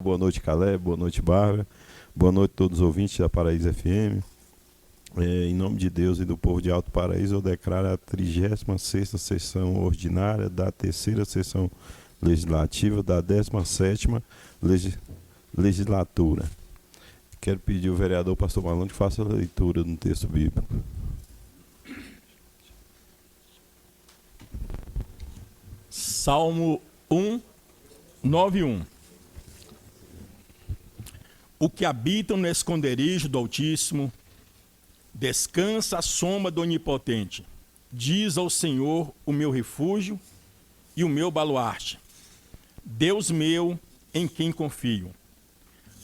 boa noite, Caleb, boa noite, Bárbara, boa noite a todos os ouvintes da Paraíso FM. Em nome de Deus e do povo de Alto Paraíso, eu declaro a 36ª sessão ordinária da 3ª sessão legislativa da 17ª legislatura. Quero pedir ao vereador Pastor Marlon que faça a leitura do texto bíblico. Salmo 1:9-1. O que habitam no esconderijo do Altíssimo descansa à sombra do Onipotente. Diz ao Senhor o meu refúgio e o meu baluarte, Deus meu em quem confio.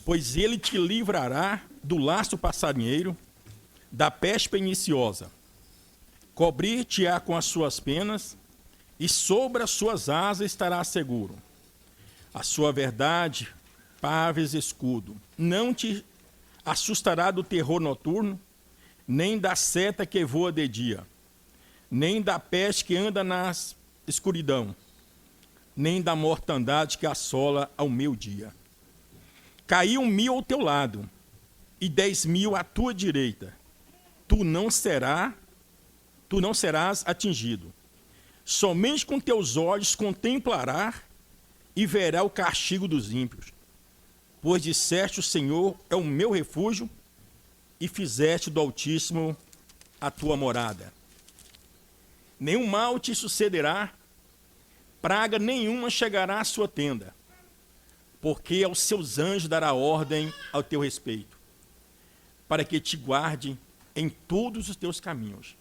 Pois ele te livrará do laço passarinheiro, da peste perniciosa. Cobrir-te-á com as suas penas, e sobre as suas asas estará seguro. A sua verdade, paves escudo, não te assustará do terror noturno, nem da seta que voa de dia, nem da peste que anda na escuridão, nem da mortandade que assola ao meio-dia. Caiu 1.000 ao teu lado, e 10.000 à tua direita. Tu não serás atingido. Somente com teus olhos contemplarás e verá o castigo dos ímpios. Pois disseste, o Senhor é o meu refúgio, e fizeste do Altíssimo a tua morada. Nenhum mal te sucederá, praga nenhuma chegará à sua tenda, porque aos seus anjos dará ordem ao teu respeito, para que te guarde em todos os teus caminhos.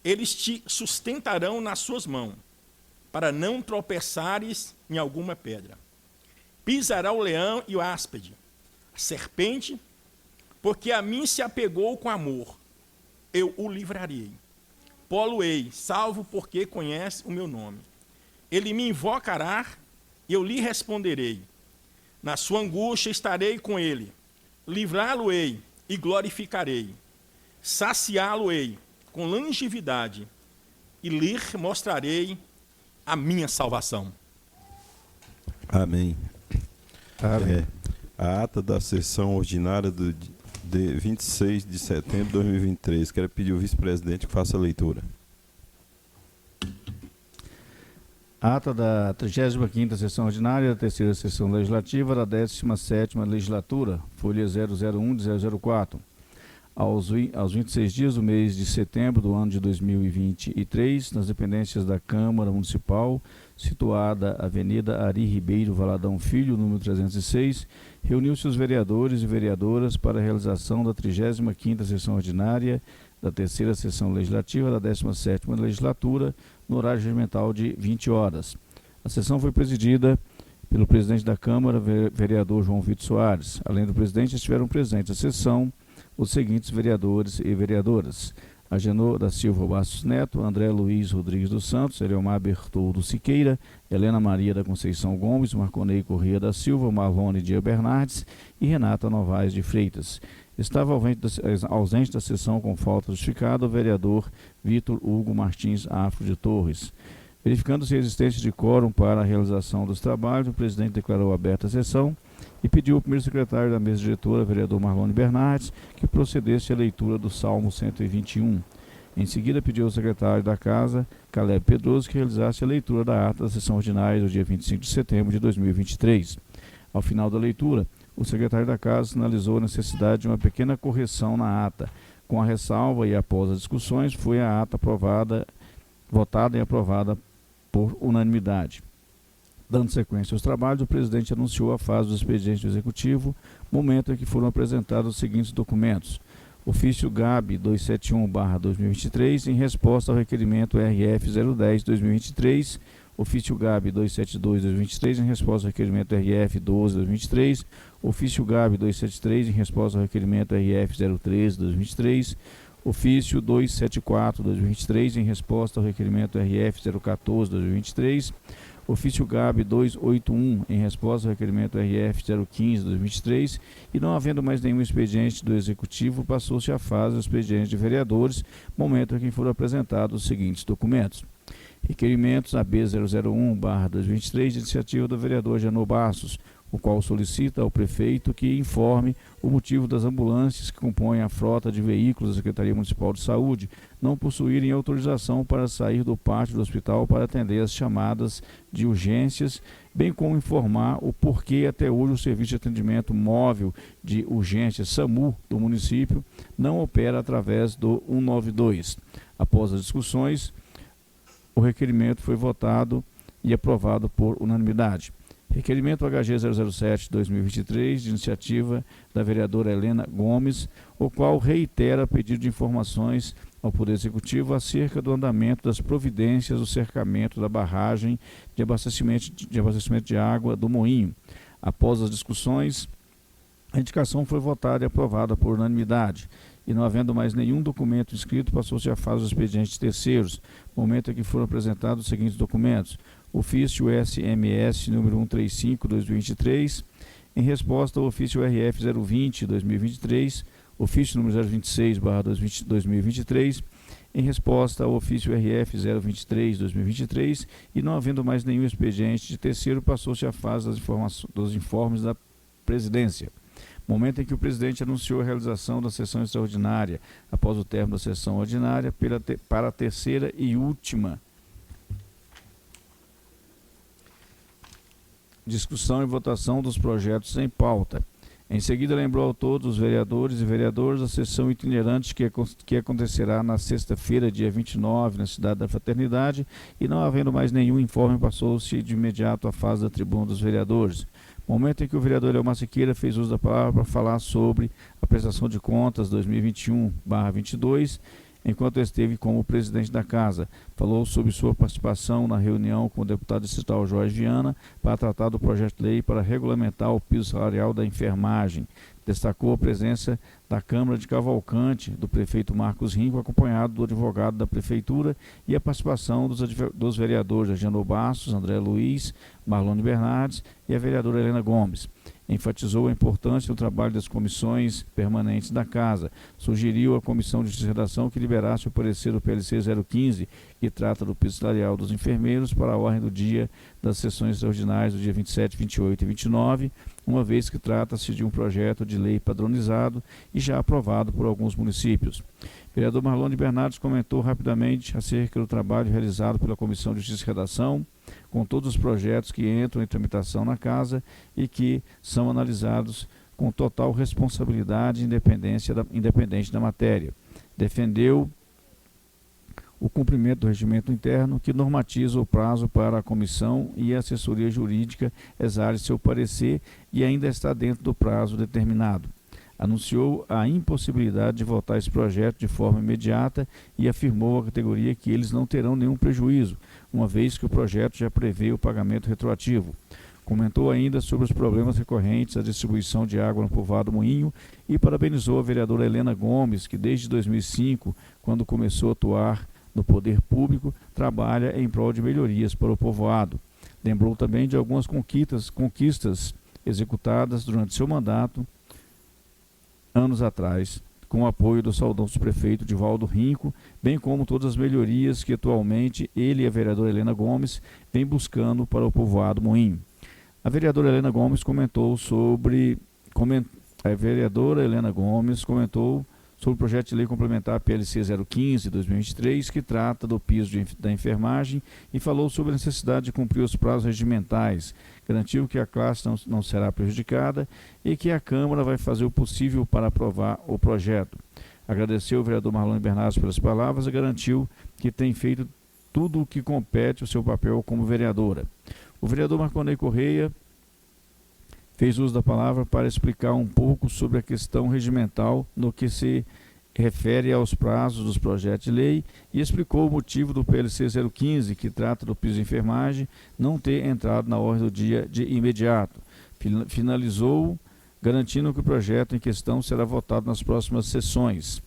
Eles te sustentarão nas suas mãos, para não tropeçares em alguma pedra. Pisará o leão e o áspide, a serpente, porque a mim se apegou com amor, eu o livrarei. Polo-ei, salvo porque conhece o meu nome. Ele me invocará e eu lhe responderei. Na sua angústia estarei com ele, livrá-lo-ei e glorificarei. Saciá-lo-ei com longevidade e lhe mostrarei a minha salvação. Amém. Amém. A ata da sessão ordinária de 26 de setembro de 2023. Quero pedir ao vice-presidente que faça a leitura. Ata da 35ª sessão ordinária da 3ª sessão legislativa da 17ª legislatura, folha 001 de 004. Aos 26 dias do mês de setembro do ano de 2023, nas dependências da Câmara Municipal, situada Avenida Ari Ribeiro Valadão Filho, número 306, reuniu-se os vereadores e vereadoras para a realização da 35ª sessão ordinária da 3ª sessão legislativa da 17ª legislatura, no horário regimental de 20 horas. A sessão foi presidida pelo presidente da Câmara, vereador João Vitor Soares. Além do presidente, estiveram presentes à sessão os seguintes vereadores e vereadoras: Agenor da Silva Bastos Neto, André Luiz Rodrigues dos Santos, Eliomar Bertoldo Siqueira, Helena Maria da Conceição Gomes, Marconei Corrêa da Silva, Marlone Dia Bernardes e Renata Novaes de Freitas. Estava ausente da sessão com falta justificada o vereador Vitor Hugo Martins Afro de Torres. Verificando-se a existência de quórum para a realização dos trabalhos, o presidente declarou aberta a sessão e pediu ao primeiro secretário da mesa diretora, vereador Marlone Bernardes, que procedesse à leitura do Salmo 121. Em seguida, pediu ao secretário da Casa, Caleb Pedroso, que realizasse a leitura da ata da sessão ordinária do dia 25 de setembro de 2023. Ao final da leitura, o secretário da Casa sinalizou a necessidade de uma pequena correção na ata. Com a ressalva e após as discussões, foi a ata votada e aprovada por unanimidade. Dando sequência aos trabalhos, o presidente anunciou a fase do expediente do Executivo, momento em que foram apresentados os seguintes documentos: ofício GAB 271/2023, em resposta ao requerimento RF 010/2023, ofício GAB 272/2023, em resposta ao requerimento RF 12/2023, ofício GAB 273, em resposta ao requerimento RF 013/2023, ofício 274/2023, em resposta ao requerimento RF 014/2023, ofício GAB 281, em resposta ao requerimento RF 015/2023, e não havendo mais nenhum expediente do Executivo, passou-se à fase do expediente de vereadores, momento em que foram apresentados os seguintes documentos: requerimentos AB 001/2023, de iniciativa do vereador Janô Bastos, o qual solicita ao prefeito que informe o motivo das ambulâncias que compõem a frota de veículos da Secretaria Municipal de Saúde não possuírem autorização para sair do pátio do hospital para atender as chamadas de urgências, bem como informar o porquê até hoje o Serviço de Atendimento Móvel de Urgências SAMU do município não opera através do 192. Após as discussões, o requerimento foi votado e aprovado por unanimidade. Requerimento HG 007-2023, de iniciativa da vereadora Helena Gomes, o qual reitera pedido de informações ao Poder Executivo acerca do andamento das providências do cercamento da barragem de abastecimento de água do Moinho. Após as discussões, a indicação foi votada e aprovada por unanimidade. E não havendo mais nenhum documento inscrito, passou-se a fase dos expedientes terceiros, momento em que foram apresentados os seguintes documentos: ofício SMS número 135/2023, em resposta ao ofício RF 020/2023, ofício número 026/2023, em resposta ao ofício RF 023/2023, e não havendo mais nenhum expediente de terceiro, passou-se a fase dos informes da presidência. Momento em que o presidente anunciou a realização da sessão extraordinária, após o término da sessão ordinária, para a terceira e última discussão e votação dos projetos em pauta. Em seguida, lembrou a todos os vereadores e vereadoras a sessão itinerante que acontecerá na sexta-feira, dia 29, na Cidade da Fraternidade, e não havendo mais nenhum informe, passou-se de imediato à fase da tribuna dos vereadores. Momento em que o vereador Leomar Siqueira fez uso da palavra para falar sobre a prestação de contas 2021/22, enquanto esteve como presidente da Casa. Falou sobre sua participação na reunião com o deputado distrital Jorge Viana para tratar do projeto de lei para regulamentar o piso salarial da enfermagem. Destacou a presença da Câmara de Cavalcante, do prefeito Marcos Rinco, acompanhado do advogado da Prefeitura, e a participação dos vereadores Agenor Bastos, André Luiz, Marlone Bernardes e a vereadora Helena Gomes. Enfatizou a importância do trabalho das comissões permanentes da Casa. Sugeriu à Comissão de Justiça e Redação que liberasse o parecer do PLC 015, que trata do piso salarial dos enfermeiros, para a ordem do dia das sessões extraordinárias do dia 27, 28 e 29, uma vez que trata-se de um projeto de lei padronizado e já aprovado por alguns municípios. O vereador Marlone Bernardes comentou rapidamente acerca do trabalho realizado pela Comissão de Justiça e Redação, com todos os projetos que entram em tramitação na Casa e que são analisados com total responsabilidade e independente da matéria. Defendeu o cumprimento do regimento interno, que normatiza o prazo para a comissão e a assessoria jurídica exarem seu parecer e ainda está dentro do prazo determinado. Anunciou a impossibilidade de votar esse projeto de forma imediata e afirmou à categoria que eles não terão nenhum prejuízo, uma vez que o projeto já prevê o pagamento retroativo. Comentou ainda sobre os problemas recorrentes à distribuição de água no povoado Moinho e parabenizou a vereadora Helena Gomes, que desde 2005, quando começou a atuar no poder público, trabalha em prol de melhorias para o povoado. Lembrou também de algumas conquistas executadas durante seu mandato, anos atrás, com o apoio do saudoso prefeito Divaldo Rinco, bem como todas as melhorias que atualmente ele e a vereadora Helena Gomes vêm buscando para o povoado Moinho. A vereadora Helena Gomes comentou sobre o projeto de lei complementar PLC 015/2023, que trata do piso da enfermagem, e falou sobre a necessidade de cumprir os prazos regimentais. Garantiu que a classe não será prejudicada e que a Câmara vai fazer o possível para aprovar o projeto. Agradeceu o vereador Marlone Bernardes pelas palavras e garantiu que tem feito tudo o que compete o seu papel como vereadora. O vereador Marconei Correia fez uso da palavra para explicar um pouco sobre a questão regimental no que se refere aos prazos dos projetos de lei e explicou o motivo do PLC 015, que trata do piso de enfermagem, não ter entrado na ordem do dia de imediato. Finalizou garantindo que o projeto em questão será votado nas próximas sessões.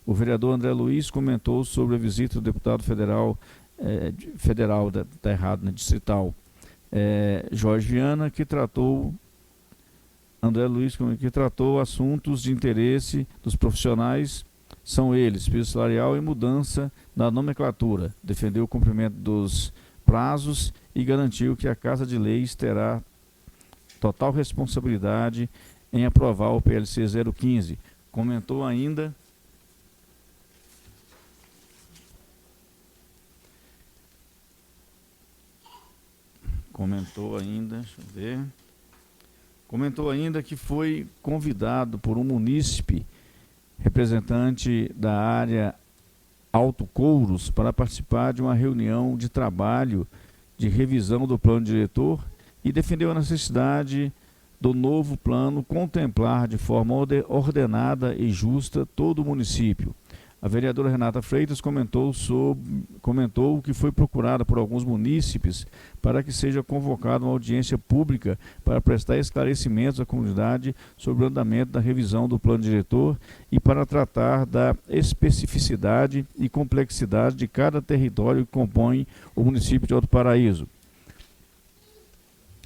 O vereador André Luiz comentou sobre a visita do deputado distrital Jorge Viana, que tratou assuntos de interesse dos profissionais, são eles, piso salarial e mudança da nomenclatura. Defendeu o cumprimento dos prazos e garantiu que a Casa de Leis terá total responsabilidade em aprovar o PLC 015. Comentou ainda que foi convidado por um munícipe, representante da área Alto Couros, para participar de uma reunião de trabalho de revisão do plano diretor e defendeu a necessidade do novo plano contemplar de forma ordenada e justa todo o município. A vereadora Renata Freitas comentou que foi procurada por alguns munícipes para que seja convocada uma audiência pública para prestar esclarecimentos à comunidade sobre o andamento da revisão do plano diretor e para tratar da especificidade e complexidade de cada território que compõe o município de Alto Paraíso.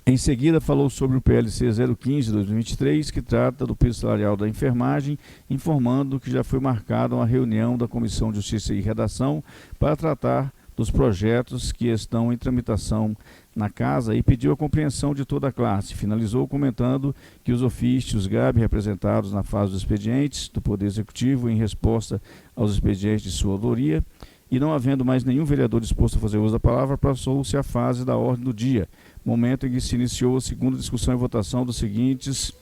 Em seguida, falou sobre o PLC 015/2023, que trata do piso salarial da enfermagem, informando que já foi marcada uma reunião da Comissão de Justiça e Redação para tratar dos projetos que estão em tramitação na casa e pediu a compreensão de toda a classe. Finalizou comentando que os ofícios GAB representados na fase dos expedientes do Poder Executivo em resposta aos expedientes de sua autoria e não havendo mais nenhum vereador disposto a fazer uso da palavra, passou-se a fase da ordem do dia, momento em que se iniciou a segunda discussão e votação dos seguintes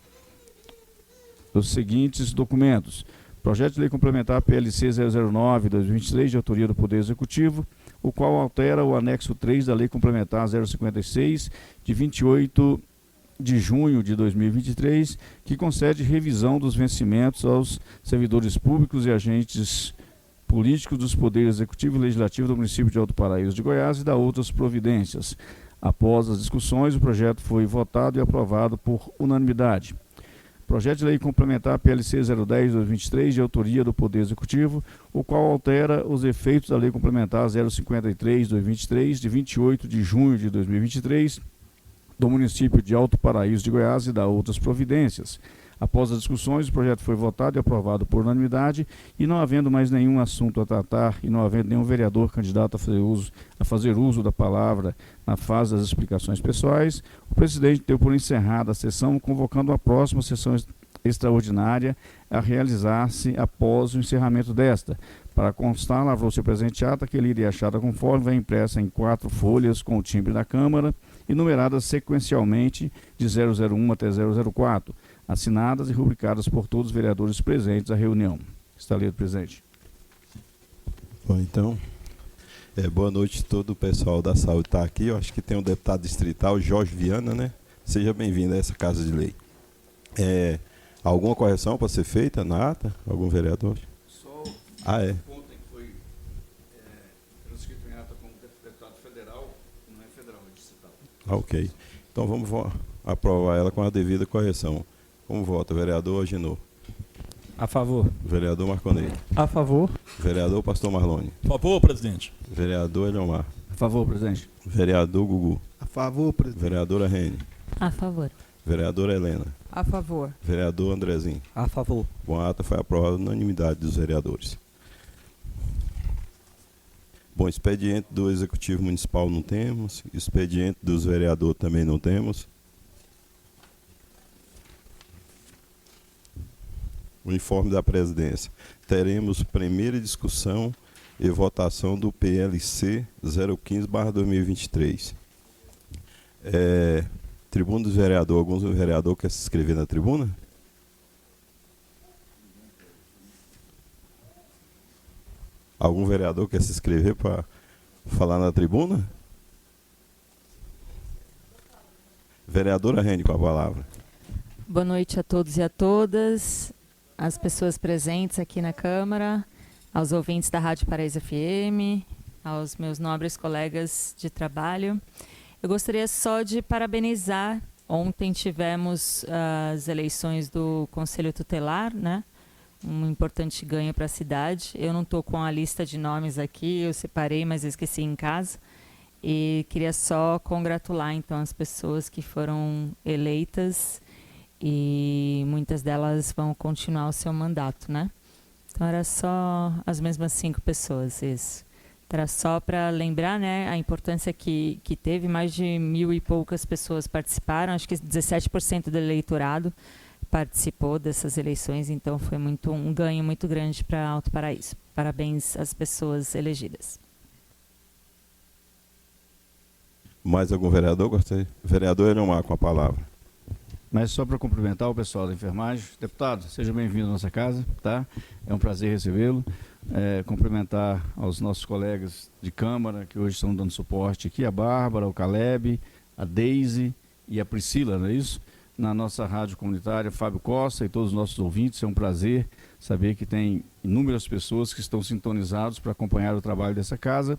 documentos. Projeto de Lei Complementar PLC 009/2023, de autoria do Poder Executivo, o qual altera o anexo 3 da Lei Complementar 056, de 28 de junho de 2023, que concede revisão dos vencimentos aos servidores públicos e agentes políticos dos Poderes Executivo e Legislativo do município de Alto Paraíso de Goiás e da outras providências. Após as discussões, o projeto foi votado e aprovado por unanimidade. Projeto de Lei Complementar PLC 010/2023, de autoria do Poder Executivo, o qual altera os efeitos da Lei Complementar 053/2023, de 28 de junho de 2023, do município de Alto Paraíso de Goiás e da outras providências. Após as discussões, o projeto foi votado e aprovado por unanimidade e não havendo mais nenhum assunto a tratar e não havendo nenhum vereador candidato a fazer uso da palavra na fase das explicações pessoais, o presidente deu por encerrada a sessão, convocando a próxima sessão extraordinária a realizar-se após o encerramento desta. Para constar, lavrou-se a presente ata, que lida e achada conforme vai impressa em 4 folhas com o timbre da Câmara e numeradas sequencialmente de 001 até 004. Assinadas e rubricadas por todos os vereadores presentes à reunião. Está lido, presidente. Bom, então, boa noite a todo o pessoal da saúde está aqui. Eu acho que tem o deputado distrital, Jorge Viana, né? Seja bem-vindo a essa Casa de Lei. Alguma correção para ser feita na ata? Algum vereador? Só ontem que foi transcrito em ata como deputado federal, não é federal, é distrital. Ok. Então vamos aprovar ela com a devida correção. Como vota? Vereador Agenor. A favor. Vereador Marconei. A favor. Vereador Pastor Marlone. Por favor, presidente. Vereador Eliomar. A favor, presidente. Vereador Gugu. A favor, presidente. Vereadora Rene. A favor. Vereadora Helena. A favor. Vereador Andrezinho. A favor. Bom, a ata foi aprovada na unanimidade dos vereadores. Bom, expediente do Executivo Municipal não temos. Expediente dos vereadores também não temos. O informe da presidência. Teremos primeira discussão e votação do PLC 015/2023. Tribuna dos vereadores. Alguns vereadores querem se inscrever na tribuna? Algum vereador quer se inscrever para falar na tribuna? Vereadora Rene, com a palavra. Boa noite a todos e a todas, as pessoas presentes aqui na Câmara, aos ouvintes da Rádio Paraíso FM, aos meus nobres colegas de trabalho. Eu gostaria só de parabenizar. Ontem tivemos as eleições do Conselho Tutelar, né? Um importante ganho para a cidade. Eu não estou com a lista de nomes aqui, eu separei, mas eu esqueci em casa. E queria só congratular, então, as pessoas que foram eleitas e muitas delas vão continuar o seu mandato, né? Então, era só as mesmas 5 pessoas, isso. Era só para lembrar, né, a importância que teve. Mais de 1.000 e poucas pessoas participaram, acho que 17% do eleitorado participou dessas eleições, então foi um ganho muito grande para Alto Paraíso. Parabéns às pessoas elegidas. Mais algum vereador? Gostei. Vereador Elomar, com a palavra. Mas só para cumprimentar o pessoal da enfermagem. Deputado, seja bem-vindo à nossa casa, tá? É um prazer recebê-lo. Cumprimentar aos nossos colegas de Câmara, que hoje estão dando suporte aqui, a Bárbara, o Caleb, a Deise e a Priscila, não é isso? Na nossa rádio comunitária, Fábio Costa e todos os nossos ouvintes. É um prazer saber que tem inúmeras pessoas que estão sintonizados para acompanhar o trabalho dessa casa.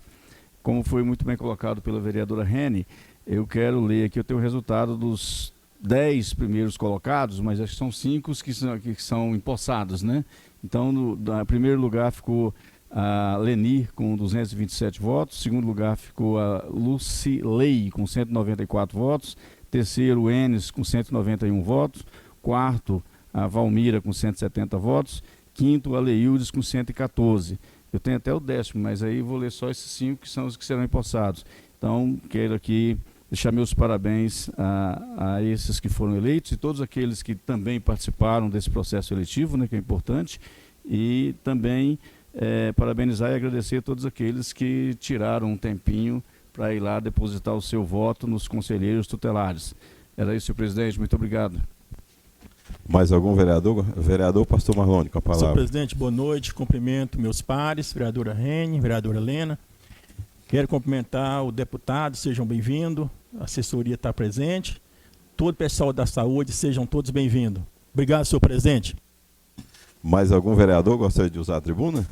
Como foi muito bem colocado pela vereadora Rene, eu quero ler aqui, eu tenho o resultado dos 10 primeiros colocados, mas acho que são 5 que são empossados, né? Então, no primeiro lugar ficou a Leni com 227 votos, segundo lugar ficou a Lucilei com 194 votos, terceiro o Enes com 191 votos, quarto a Valmira com 170 votos, quinto a Leildes com 114. Eu tenho até o 10º, mas aí vou ler só esses 5 que são os que serão empossados. Então, quero aqui deixar meus parabéns a esses que foram eleitos e todos aqueles que também participaram desse processo eletivo, né, que é importante, e também parabenizar e agradecer a todos aqueles que tiraram um tempinho para ir lá depositar o seu voto nos conselheiros tutelares. Era isso, senhor presidente. Muito obrigado. Mais algum vereador? Vereador Pastor Marlone, com a palavra. Senhor presidente, boa noite. Cumprimento meus pares, vereadora Rene, vereadora Helena. Quero cumprimentar o deputado, sejam bem-vindos. A assessoria está presente. Todo o pessoal da saúde, sejam todos bem-vindos. Obrigado, senhor presidente. Mais algum vereador gostaria de usar a tribuna?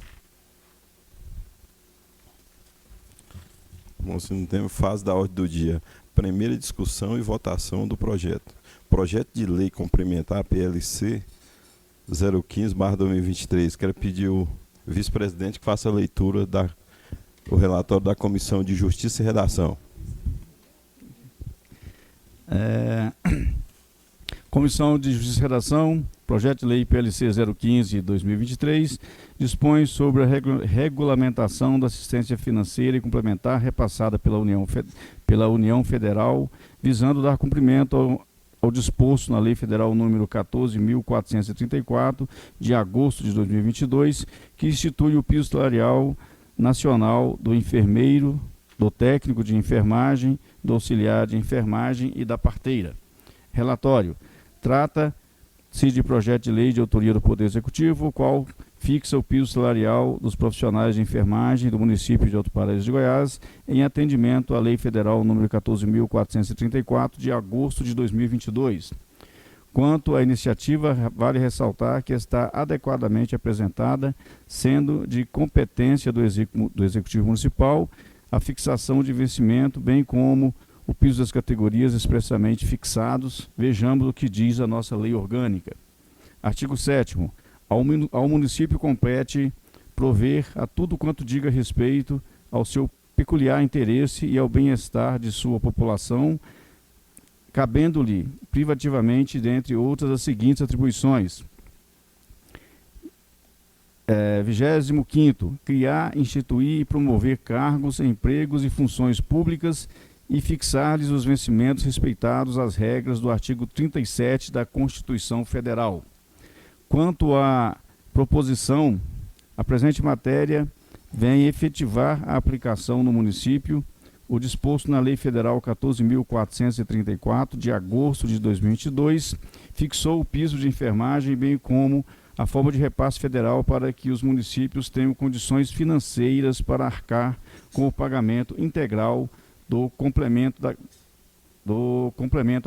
Bom, se não tem, fase da ordem do dia. Primeira discussão e votação do projeto. Projeto de lei complementar PLC 015/2023. Quero pedir o vice-presidente que faça a leitura do relatório da Comissão de Justiça e Redação. Comissão de Justiça e Redação, projeto de lei PLC 015/2023, dispõe sobre a regulamentação da assistência financeira e complementar repassada pela União Federal, visando dar cumprimento ao disposto na Lei Federal número 14.434, de agosto de 2022, que institui o piso salarial nacional do enfermeiro, do técnico de enfermagem, do auxiliar de enfermagem e da parteira. Relatório. Trata-se de projeto de lei de autoria do Poder Executivo, o qual fixa o piso salarial dos profissionais de enfermagem do município de Alto Paraíso de Goiás, em atendimento à Lei Federal número 14.434, de agosto de 2022. Quanto à iniciativa, vale ressaltar que está adequadamente apresentada, sendo de competência do Executivo Municipal a fixação de vencimento, bem como o piso das categorias expressamente fixados. Vejamos o que diz a nossa lei orgânica. Artigo 7º. Ao município compete prover a tudo quanto diga respeito ao seu peculiar interesse e ao bem-estar de sua população, cabendo-lhe privativamente, dentre outras, as seguintes atribuições. 25º. Criar, instituir e promover cargos, empregos e funções públicas e fixar-lhes os vencimentos respeitados às regras do artigo 37 da Constituição Federal. Quanto à proposição, a presente matéria vem efetivar a aplicação no município o disposto na Lei Federal 14.434, de agosto de 2022, fixou o piso de enfermagem, bem como a forma de repasse federal para que os municípios tenham condições financeiras para arcar com o pagamento integral do complemento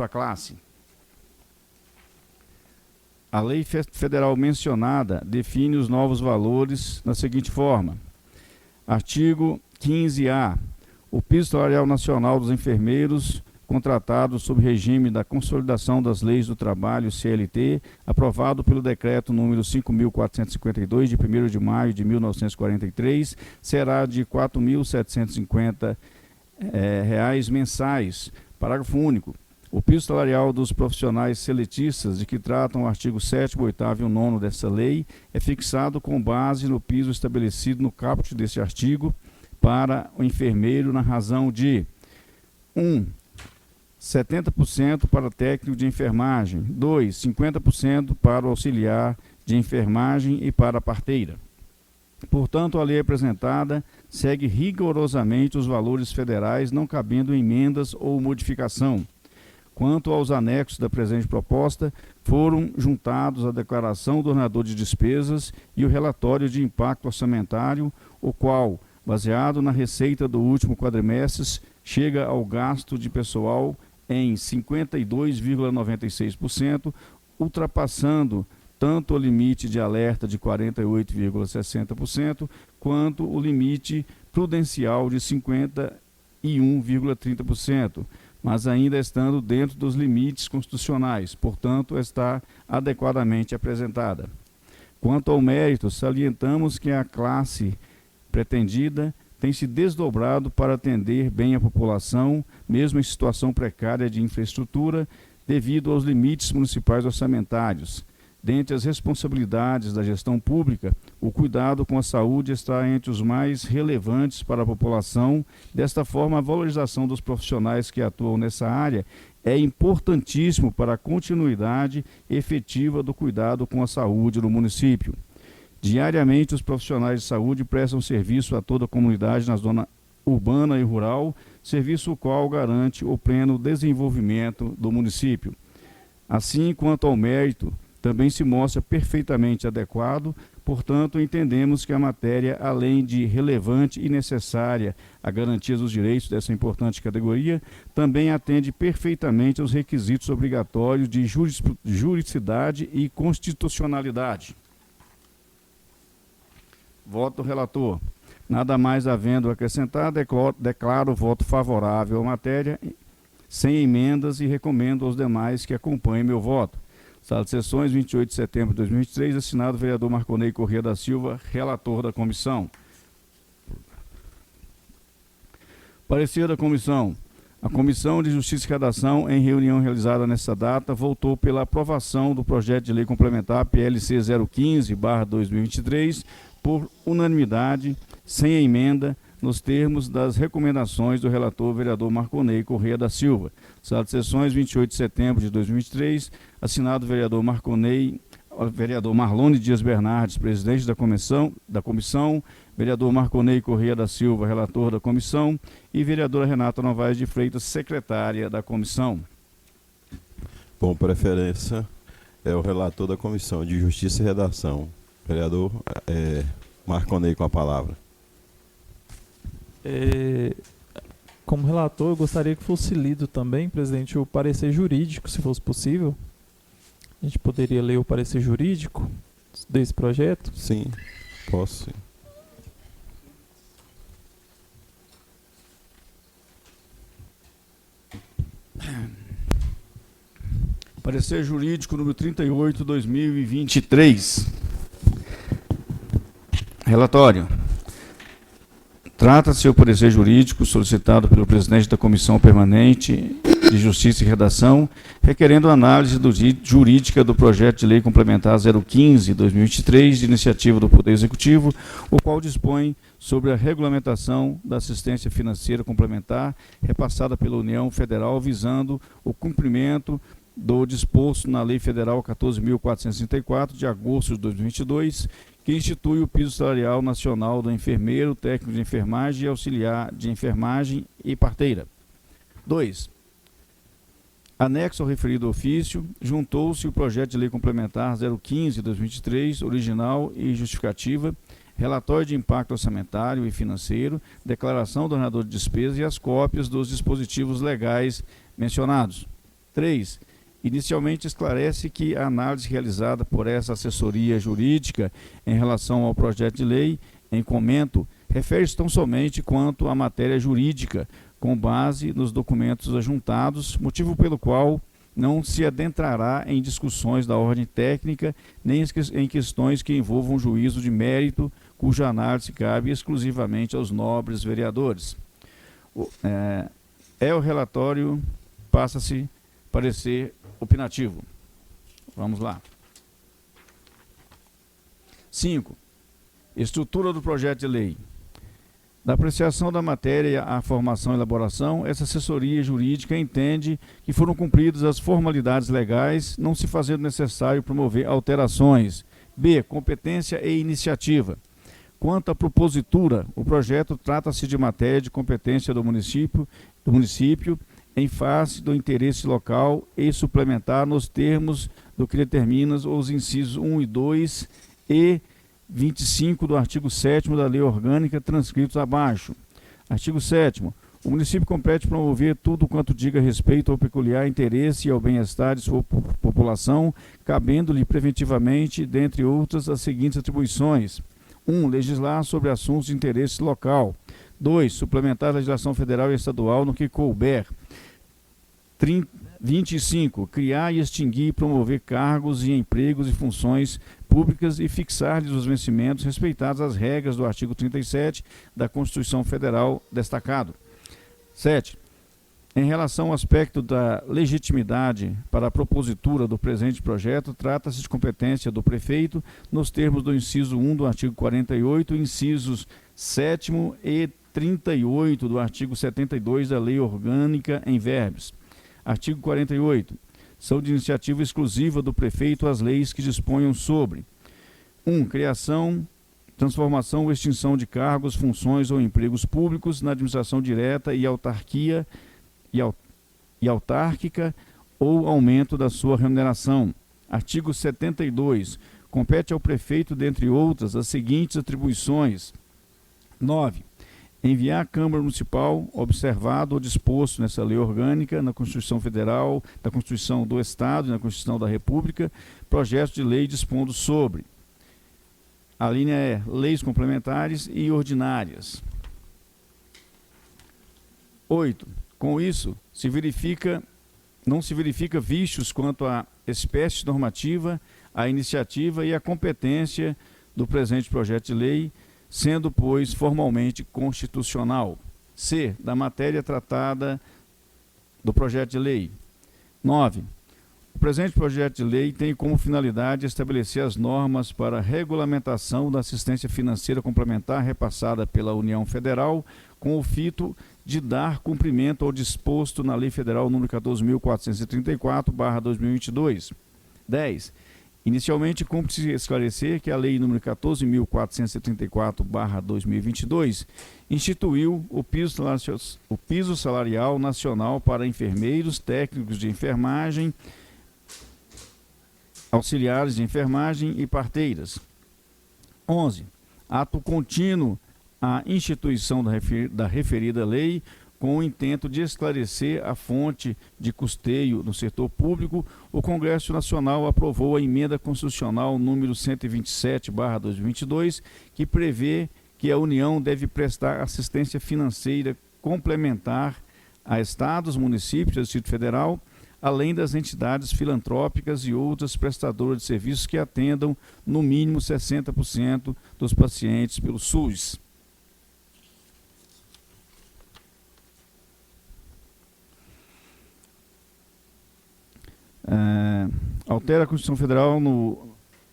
à classe. A lei federal mencionada define os novos valores da seguinte forma. Artigo 15A. O piso salarial nacional dos enfermeiros contratados sob regime da Consolidação das Leis do Trabalho, CLT, aprovado pelo Decreto número 5.452, de 1º de maio de 1943, será de R$ 4.750 reais mensais. Parágrafo único. O piso salarial dos profissionais seletistas, de que tratam o artigo 7º, 8º e 9º dessa lei, é fixado com base no piso estabelecido no caput deste artigo. para o enfermeiro na razão de 70% para o técnico de enfermagem. 2, 50% para o auxiliar de enfermagem e para a parteira. Portanto, a lei apresentada segue rigorosamente os valores federais, não cabendo emendas ou modificação. Quanto aos anexos da presente proposta, foram juntados a declaração do ordenador de despesas e o relatório de impacto orçamentário, o qual, baseado na receita do último quadrimestre, chega ao gasto de pessoal em 52,96%, ultrapassando tanto o limite de alerta de 48,60%, quanto o limite prudencial de 51,30%, mas ainda estando dentro dos limites constitucionais, portanto, está adequadamente apresentada. Quanto ao mérito, salientamos que a classe pretendida tem se desdobrado para atender bem a população, mesmo em situação precária de infraestrutura, devido aos limites municipais orçamentários. Dentre as responsabilidades da gestão pública, o cuidado com a saúde está entre os mais relevantes para a população. Desta forma, a valorização dos profissionais que atuam nessa área é importantíssimo para a continuidade efetiva do cuidado com a saúde no município. Diariamente, os profissionais de saúde prestam serviço a toda a comunidade na zona urbana e rural, serviço o qual garante o pleno desenvolvimento do município. Assim, quanto ao mérito, também se mostra perfeitamente adequado, portanto, entendemos que a matéria, além de relevante e necessária à garantia dos direitos dessa importante categoria, também atende perfeitamente aos requisitos obrigatórios de juridicidade e constitucionalidade. Voto do relator. Nada mais havendo a acrescentar, declaro o voto favorável à matéria, sem emendas, e recomendo aos demais que acompanhem meu voto. Sala de Sessões, 28 de setembro de 2023, assinado o vereador Marconei Corrêa da Silva, relator da comissão. Parecer da comissão. A Comissão de Justiça e Redação, em reunião realizada nesta data, votou pela aprovação do projeto de lei complementar PLC 015/2023 por unanimidade, sem emenda, nos termos das recomendações do relator vereador Marconei Corrêa da Silva. Sala de Sessões, 28 de setembro de 2023, assinado o vereador Marlone Dias Bernardes, presidente da comissão, vereador Marconei Corrêa da Silva, relator da comissão, e vereadora Renata Novaes de Freitas, secretária da comissão. Bom, preferência é o relator da Comissão de Justiça e Redação. Vereador Marconei com a palavra. Como relator, eu gostaria que fosse lido também, presidente, o parecer jurídico, se fosse possível. A gente poderia ler o parecer jurídico desse projeto? Sim, posso sim. Parecer jurídico número 38/2023. Relatório. Trata-se o parecer jurídico solicitado pelo presidente da Comissão Permanente de Justiça e Redação, requerendo análise jurídica do projeto de lei complementar 015/2023, de iniciativa do Poder Executivo, o qual dispõe sobre a regulamentação da assistência financeira complementar repassada pela União Federal, visando o cumprimento do disposto na Lei Federal 14.464, de agosto de 2022, que institui o piso salarial nacional do enfermeiro, técnico de enfermagem e auxiliar de enfermagem e parteira. 2. Anexo ao referido ofício, juntou-se o projeto de lei complementar 015/2023, original e justificativa, relatório de impacto orçamentário e financeiro, declaração do ordenador de despesas e as cópias dos dispositivos legais mencionados. 3. Inicialmente esclarece que a análise realizada por essa assessoria jurídica em relação ao projeto de lei em comento refere-se tão somente quanto à matéria jurídica, com base nos documentos ajuntados, motivo pelo qual não se adentrará em discussões da ordem técnica, nem em questões que envolvam juízo de mérito, cuja análise cabe exclusivamente aos nobres vereadores. O relatório, passa-se parecer opinativo. Vamos lá. 5. Estrutura do projeto de lei. Da apreciação da matéria à formação e elaboração, essa assessoria jurídica entende que foram cumpridas as formalidades legais, não se fazendo necessário promover alterações. B. Competência e iniciativa. Quanto à propositura, o projeto trata-se de matéria de competência do município em face do interesse local e suplementar nos termos do que determina os incisos 1 e 2 e 25 do artigo 7º da Lei Orgânica, transcritos abaixo. Artigo 7º. O município compete promover tudo quanto diga respeito ao peculiar interesse e ao bem-estar de sua população, cabendo-lhe preventivamente, dentre outras, as seguintes atribuições. 1. Legislar sobre assuntos de interesse local. 2. Suplementar a legislação federal e estadual no que couber. 25. Criar e extinguir e promover cargos e empregos e funções públicas e fixar-lhes os vencimentos respeitadas as regras do artigo 37 da Constituição Federal destacado. 7. Em relação ao aspecto da legitimidade para a propositura do presente projeto, trata-se de competência do prefeito nos termos do inciso 1 do artigo 48, incisos 7º e 38 do artigo 72 da Lei Orgânica em verbos. Artigo 48. São de iniciativa exclusiva do prefeito as leis que disponham sobre 1. Criação, transformação ou extinção de cargos, funções ou empregos públicos na administração direta e autárquica ou aumento da sua remuneração. Artigo 72. Compete ao prefeito, dentre outras, as seguintes atribuições. 9. Enviar à Câmara Municipal, observado ou disposto nessa lei orgânica, na Constituição Federal, na Constituição do Estado e na Constituição da República, projetos de lei dispondo sobre. A linha é leis complementares e ordinárias. 8. Com isso, não se verifica vícios quanto à espécie normativa, à iniciativa e à competência do presente projeto de lei, sendo, pois, formalmente constitucional. C. Da matéria tratada do projeto de lei. 9. O presente projeto de lei tem como finalidade estabelecer as normas para a regulamentação da assistência financeira complementar repassada pela União Federal, com o fito de dar cumprimento ao disposto na Lei Federal nº 14.434/2022. 10. Inicialmente, cumpre-se esclarecer que a Lei nº 14.434/2022 instituiu o piso salarial nacional para enfermeiros, técnicos de enfermagem, auxiliares de enfermagem e parteiras. 11. Ato contínuo à instituição da referida lei, com o intento de esclarecer a fonte de custeio no setor público, o Congresso Nacional aprovou a emenda constitucional número 127/2022, que prevê que a União deve prestar assistência financeira complementar a estados, municípios e Distrito Federal, além das entidades filantrópicas e outras prestadoras de serviços que atendam no mínimo 60% dos pacientes pelo SUS. Altera a Constituição Federal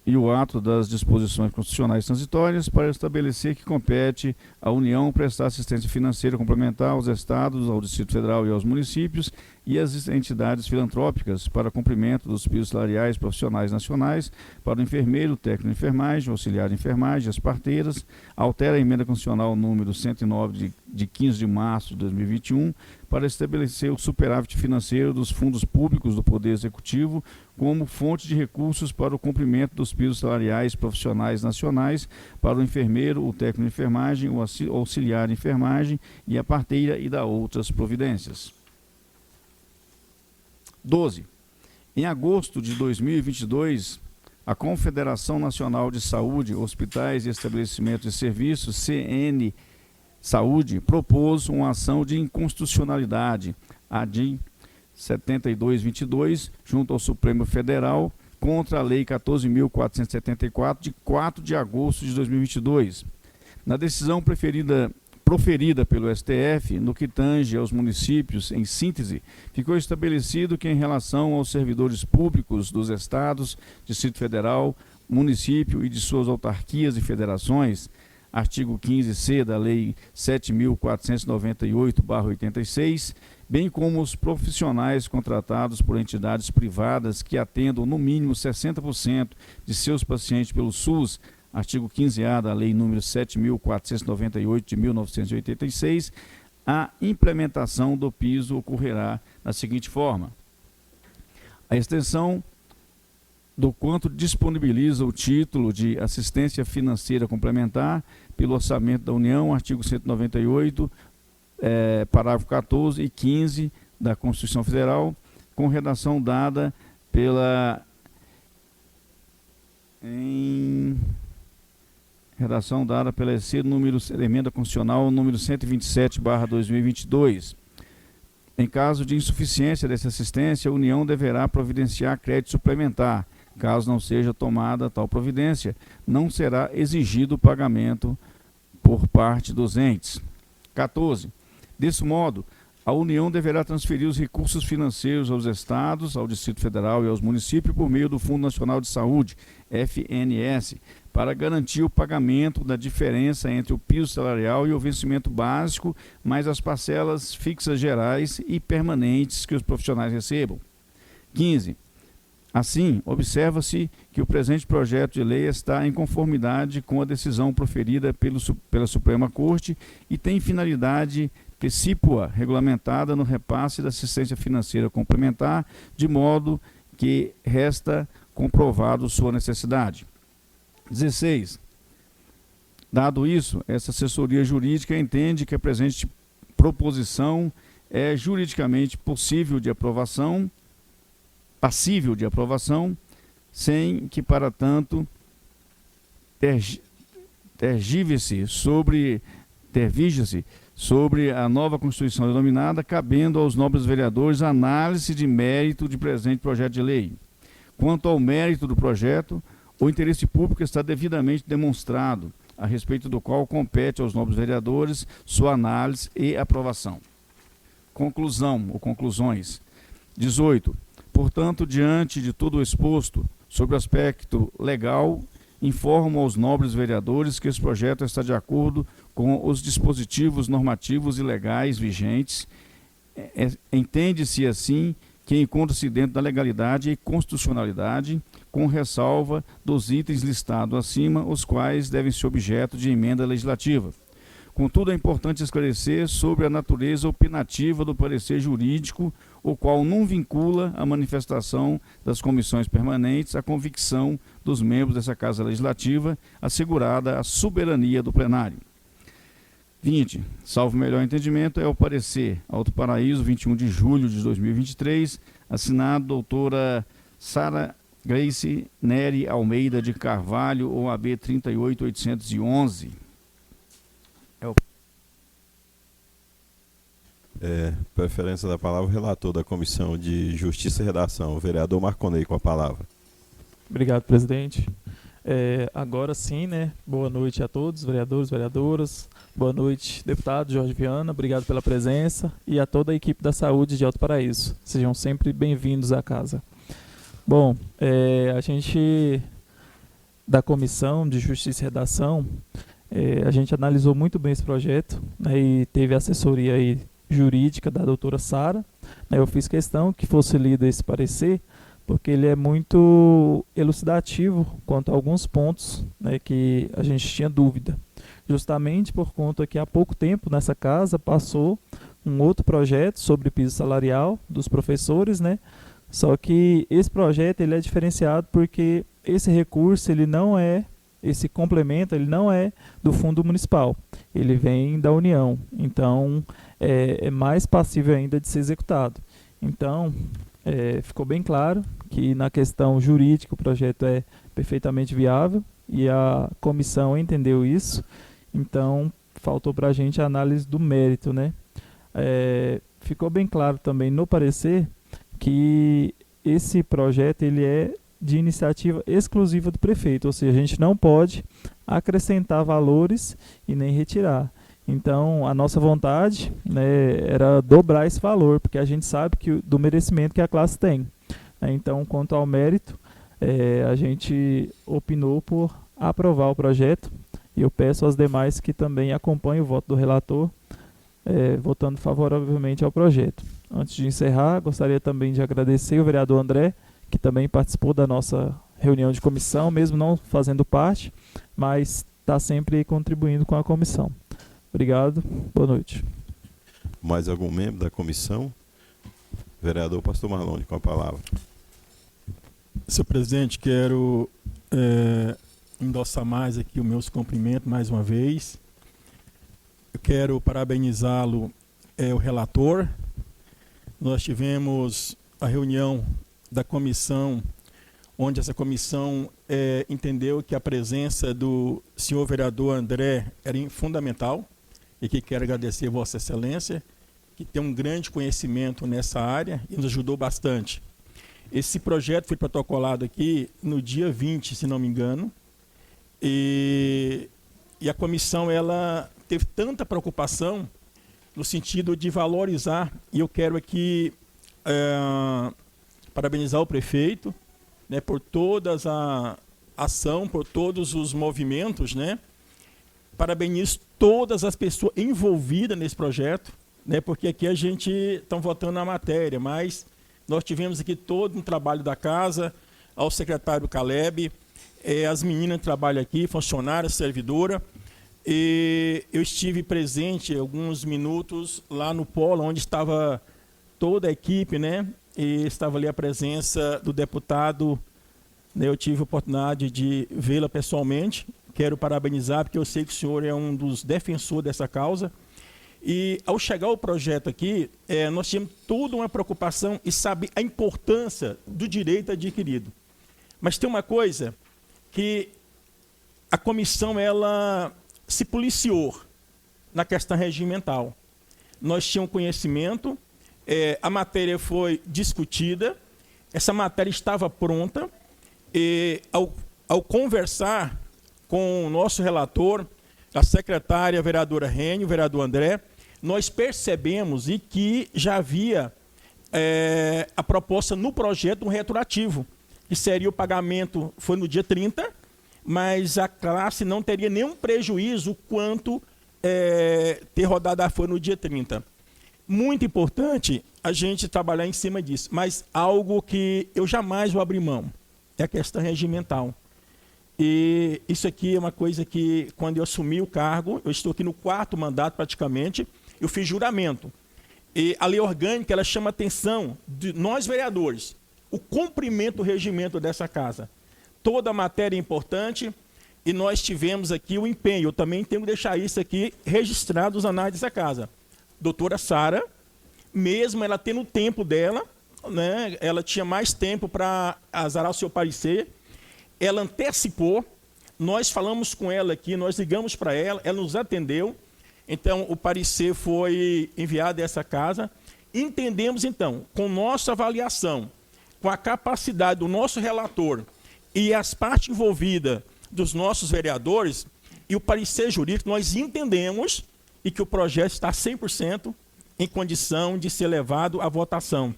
e o ato das disposições constitucionais transitórias para estabelecer que compete à União prestar assistência financeira complementar aos estados, ao Distrito Federal e aos municípios e às entidades filantrópicas para cumprimento dos pisos salariais profissionais nacionais para o enfermeiro, técnico de enfermagem, auxiliar de enfermagem, as parteiras. Altera a emenda constitucional número 109 de 15 de março de 2021 para estabelecer o superávit financeiro dos fundos públicos do Poder Executivo como fonte de recursos para o cumprimento dos pisos salariais profissionais nacionais para o enfermeiro, o técnico de enfermagem, o auxiliar de enfermagem e a parteira e da outras providências. 12. Em agosto de 2022, a Confederação Nacional de Saúde, Hospitais e Estabelecimentos de Serviços, CN Saúde, propôs uma ação de inconstitucionalidade, a DIN 7222, junto ao Supremo Federal, contra a Lei 14.474, de 4 de agosto de 2022. Na decisão proferida pelo STF, no que tange aos municípios, em síntese, ficou estabelecido que, em relação aos servidores públicos dos estados, Distrito Federal, município e de suas autarquias e federações, artigo 15C da Lei 7.498/86, bem como os profissionais contratados por entidades privadas que atendam no mínimo 60% de seus pacientes pelo SUS, artigo 15A da Lei número 7.498 de 1986, a implementação do piso ocorrerá da seguinte forma: a extensão do quanto disponibiliza o título de assistência financeira complementar pelo orçamento da União, artigo 198, parágrafo 14 e 15 da Constituição Federal, com redação dada pela emenda constitucional número 127/2022. Em caso de insuficiência dessa assistência, a União deverá providenciar crédito suplementar. Caso não seja tomada tal providência, não será exigido o pagamento por parte dos entes. 14. Desse modo, a União deverá transferir os recursos financeiros aos estados, ao Distrito Federal e aos municípios por meio do Fundo Nacional de Saúde, FNS, para garantir o pagamento da diferença entre o piso salarial e o vencimento básico, mais as parcelas fixas gerais e permanentes que os profissionais recebam. 15. Assim, observa-se que o presente projeto de lei está em conformidade com a decisão proferida pela Suprema Corte e tem finalidade precípua regulamentada no repasse da assistência financeira complementar, de modo que resta comprovado sua necessidade. 16. Dado isso, essa assessoria jurídica entende que a presente proposição é juridicamente passível de aprovação, sem que, para tanto, tergisse sobre a nova Constituição denominada, cabendo aos nobres vereadores a análise de mérito de presente projeto de lei. Quanto ao mérito do projeto, o interesse público está devidamente demonstrado, a respeito do qual compete aos nobres vereadores sua análise e aprovação. Conclusões. 18. Portanto, diante de todo o exposto, sobre o aspecto legal, informo aos nobres vereadores que esse projeto está de acordo com os dispositivos normativos e legais vigentes. Entende-se assim que encontra-se dentro da legalidade e constitucionalidade, com ressalva dos itens listados acima, os quais devem ser objeto de emenda legislativa. Contudo, é importante esclarecer sobre a natureza opinativa do parecer jurídico, o qual não vincula a manifestação das comissões permanentes à convicção dos membros dessa Casa Legislativa, assegurada a soberania do plenário. 20. Salvo melhor entendimento, é o parecer Alto Paraíso, 21 de julho de 2023, assinado doutora Sara Grace Nery Almeida de Carvalho, OAB 38811. Preferência da palavra, o relator da Comissão de Justiça e Redação, o vereador Marconei, com a palavra. Obrigado, presidente. Agora sim, né? Boa noite a todos, vereadores, vereadoras. Boa noite, deputado Jorge Viana. Obrigado pela presença e a toda a equipe da saúde de Alto Paraíso. Sejam sempre bem-vindos à casa. Bom, a gente da Comissão de Justiça e Redação, a gente analisou muito bem esse projeto, né, e teve assessoria aí jurídica da doutora Sara. Eu fiz questão que fosse lido esse parecer, porque ele é muito elucidativo quanto a alguns pontos, né, que a gente tinha dúvida. Justamente por conta que há pouco tempo nessa casa passou um outro projeto sobre piso salarial dos professores, né? Só que esse projeto ele é diferenciado porque esse recurso, esse complemento, ele não é do fundo municipal, ele vem da União, então é mais passível ainda de ser executado. Então, ficou bem claro que na questão jurídica o projeto é perfeitamente viável e a comissão entendeu isso, então faltou para a gente a análise do mérito, né? Ficou bem claro também no parecer que esse projeto ele é de iniciativa exclusiva do prefeito, ou seja, a gente não pode acrescentar valores e nem retirar. Então, a nossa vontade, né, era dobrar esse valor, porque a gente sabe do merecimento que a classe tem. Então, quanto ao mérito, a gente opinou por aprovar o projeto E eu peço aos demais que também acompanhem o voto do relator, votando favoravelmente ao projeto. Antes de encerrar, gostaria também de agradecer o vereador André, que também participou da nossa reunião de comissão, mesmo não fazendo parte, mas está sempre contribuindo com a comissão. Obrigado, boa noite. Mais algum membro da comissão? Vereador Pastor Marlone, com a palavra. Senhor presidente, quero endossar mais aqui os meus cumprimentos mais uma vez. Eu quero parabenizá-lo, o relator. Nós tivemos a reunião da comissão, onde essa comissão entendeu que a presença do senhor vereador André era fundamental, e que quero agradecer a Vossa Excelência, que tem um grande conhecimento nessa área e nos ajudou bastante. Esse projeto foi protocolado aqui no dia 20, se não me engano, e a comissão ela teve tanta preocupação no sentido de valorizar, e eu quero aqui parabenizar o prefeito, né, por toda a ação, por todos os movimentos, né? Parabenizo todas as pessoas envolvidas nesse projeto, né, porque aqui a gente está votando na matéria, mas nós tivemos aqui todo um trabalho da casa, ao secretário Caleb, as meninas que trabalham aqui, funcionária, servidora, e eu estive presente alguns minutos lá no polo, onde estava toda a equipe, né, e estava ali a presença do deputado, né, eu tive a oportunidade de vê-la pessoalmente. Quero parabenizar, porque eu sei que o senhor é um dos defensores dessa causa. E, ao chegar o projeto aqui, nós tínhamos toda uma preocupação e saber a importância do direito adquirido. Mas tem uma coisa que a comissão ela se policiou na questão regimental. Nós tínhamos conhecimento, a matéria foi discutida, essa matéria estava pronta, e ao conversar com o nosso relator, a secretária, a vereadora Rênio, o vereador André, nós percebemos e que já havia a proposta no projeto, um retroativo, que seria o pagamento, foi no dia 30, mas a classe não teria nenhum prejuízo quanto ter rodado a folha no dia 30. Muito importante a gente trabalhar em cima disso, mas algo que eu jamais vou abrir mão, é a questão regimental. E isso aqui é uma coisa que, quando eu assumi o cargo, eu estou aqui no 4º mandato praticamente, eu fiz juramento. E a lei orgânica, ela chama a atenção de nós vereadores, o cumprimento do regimento dessa casa. Toda a matéria é importante e nós tivemos aqui o empenho. Eu também tenho que deixar isso aqui registrado nos anais dessa casa. Doutora Sara, mesmo ela tendo o tempo dela, né, ela tinha mais tempo para azarar o seu parecer, ela antecipou, nós falamos com ela aqui, nós ligamos para ela, ela nos atendeu, então o parecer foi enviado a essa casa. Entendemos então, com nossa avaliação, com a capacidade do nosso relator e as partes envolvidas dos nossos vereadores e o parecer jurídico, nós entendemos e que o projeto está 100% em condição de ser levado à votação.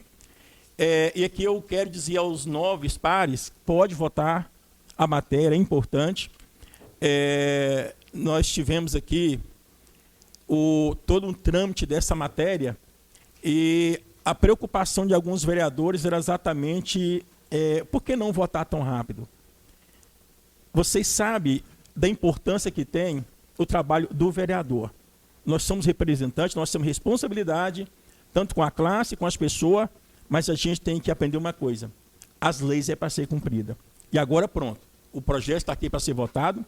E aqui eu quero dizer aos 9 pares, pode votar a matéria, é importante. Nós tivemos aqui todo um trâmite dessa matéria e a preocupação de alguns vereadores era exatamente por que não votar tão rápido? Vocês sabem da importância que tem o trabalho do vereador. Nós somos representantes, nós temos responsabilidade, tanto com a classe, com as pessoas, mas a gente tem que aprender uma coisa. As leis é para ser cumprida. E agora pronto, o projeto está aqui para ser votado.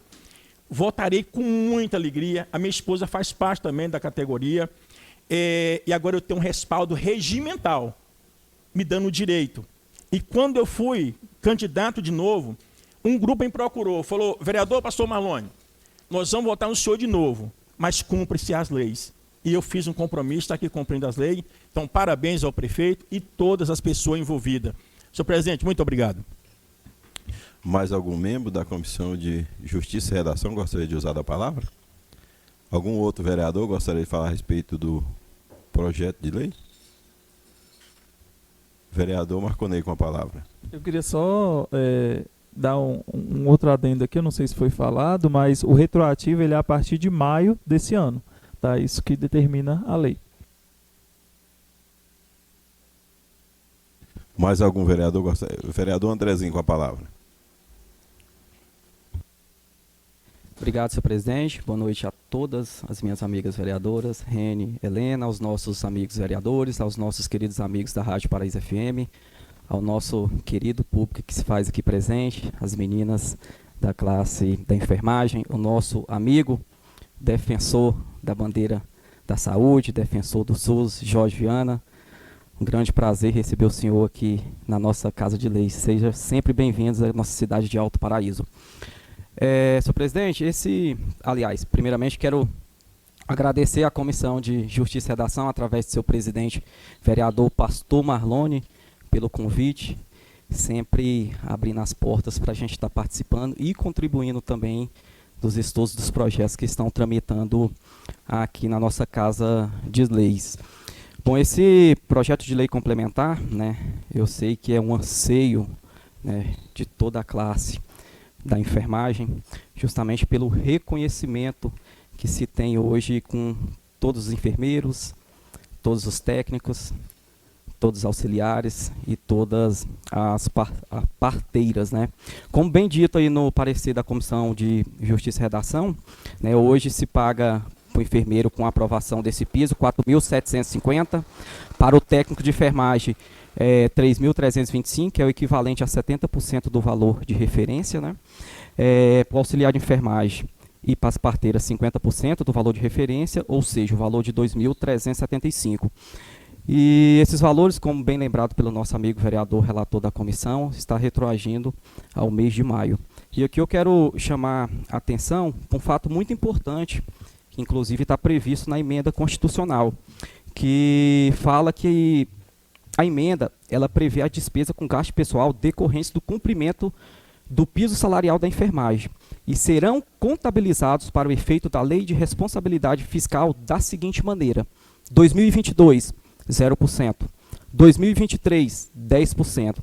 Votarei com muita alegria. A minha esposa faz parte também da categoria. E agora eu tenho um respaldo regimental, me dando o direito. E quando eu fui candidato de novo, um grupo me procurou, falou, vereador Pastor Marlone, nós vamos votar no senhor de novo, mas cumpre-se as leis. E eu fiz um compromisso, está aqui cumprindo as leis. Então, parabéns ao prefeito e todas as pessoas envolvidas. Senhor presidente, muito obrigado. Mais algum membro da Comissão de Justiça e Redação gostaria de usar a palavra? Algum outro vereador gostaria de falar a respeito do projeto de lei? Vereador Marconei com a palavra. Eu queria só dar um outro adendo aqui, eu não sei se foi falado, mas o retroativo ele é a partir de maio desse ano. Tá? Isso que determina a lei. Mais algum vereador gostaria? Vereador Andrezinho com a palavra. Obrigado, senhor presidente. Boa noite a todas as minhas amigas vereadoras, Rene, Helena, aos nossos amigos vereadores, aos nossos queridos amigos da Rádio Paraíso FM, ao nosso querido público que se faz aqui presente, as meninas da classe da enfermagem, o nosso amigo, defensor da bandeira da saúde, defensor do SUS, Jorge Viana. Um grande prazer receber o senhor aqui na nossa Casa de Leis. Seja sempre bem-vindos à nossa cidade de Alto Paraíso. Senhor presidente, aliás, primeiramente quero agradecer à Comissão de Justiça e Redação, através do seu presidente, vereador Pastor Marlone, pelo convite, sempre abrindo as portas para a gente estar participando e contribuindo também dos estudos dos projetos que estão tramitando aqui na nossa Casa de Leis. Bom, esse projeto de lei complementar, né, eu sei que é um anseio, né, de toda a classe da enfermagem, justamente pelo reconhecimento que se tem hoje com todos os enfermeiros, todos os técnicos, todos os auxiliares e todas as parteiras, né? Como bem dito aí no parecer da Comissão de Justiça e Redação, né, hoje se paga para o enfermeiro com a aprovação desse piso, R$ 4.750, para o técnico de enfermagem, 3.325, que é o equivalente a 70% do valor de referência, né? Para o auxiliar de enfermagem e para as parteiras, 50% do valor de referência, ou seja, o valor de 2.375. E esses valores, como bem lembrado pelo nosso amigo vereador relator da comissão, está retroagindo ao mês de maio. E aqui eu quero chamar a atenção para um fato muito importante, que inclusive está previsto na emenda constitucional, que fala que a emenda, ela prevê a despesa com gasto pessoal decorrente do cumprimento do piso salarial da enfermagem e serão contabilizados para o efeito da Lei de Responsabilidade Fiscal da seguinte maneira: 2022, 0%, 2023, 10%,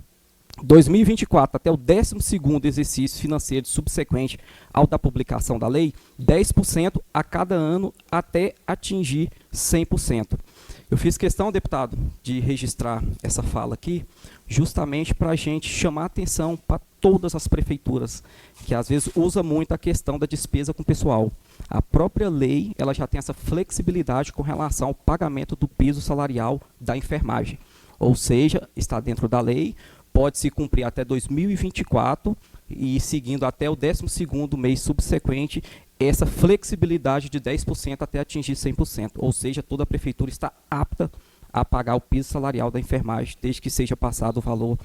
2024, até o 12º exercício financeiro subsequente ao da publicação da lei, 10% a cada ano até atingir 100%. Eu fiz questão, deputado, de registrar essa fala aqui, justamente para a gente chamar a atenção para todas as prefeituras, que às vezes usa muito a questão da despesa com o pessoal. A própria lei, ela já tem essa flexibilidade com relação ao pagamento do piso salarial da enfermagem. Ou seja, está dentro da lei, pode se cumprir até 2024 e seguindo até o 12º mês subsequente, essa flexibilidade de 10% até atingir 100%. Ou seja, toda a prefeitura está apta a pagar o piso salarial da enfermagem, desde que seja passado o valor,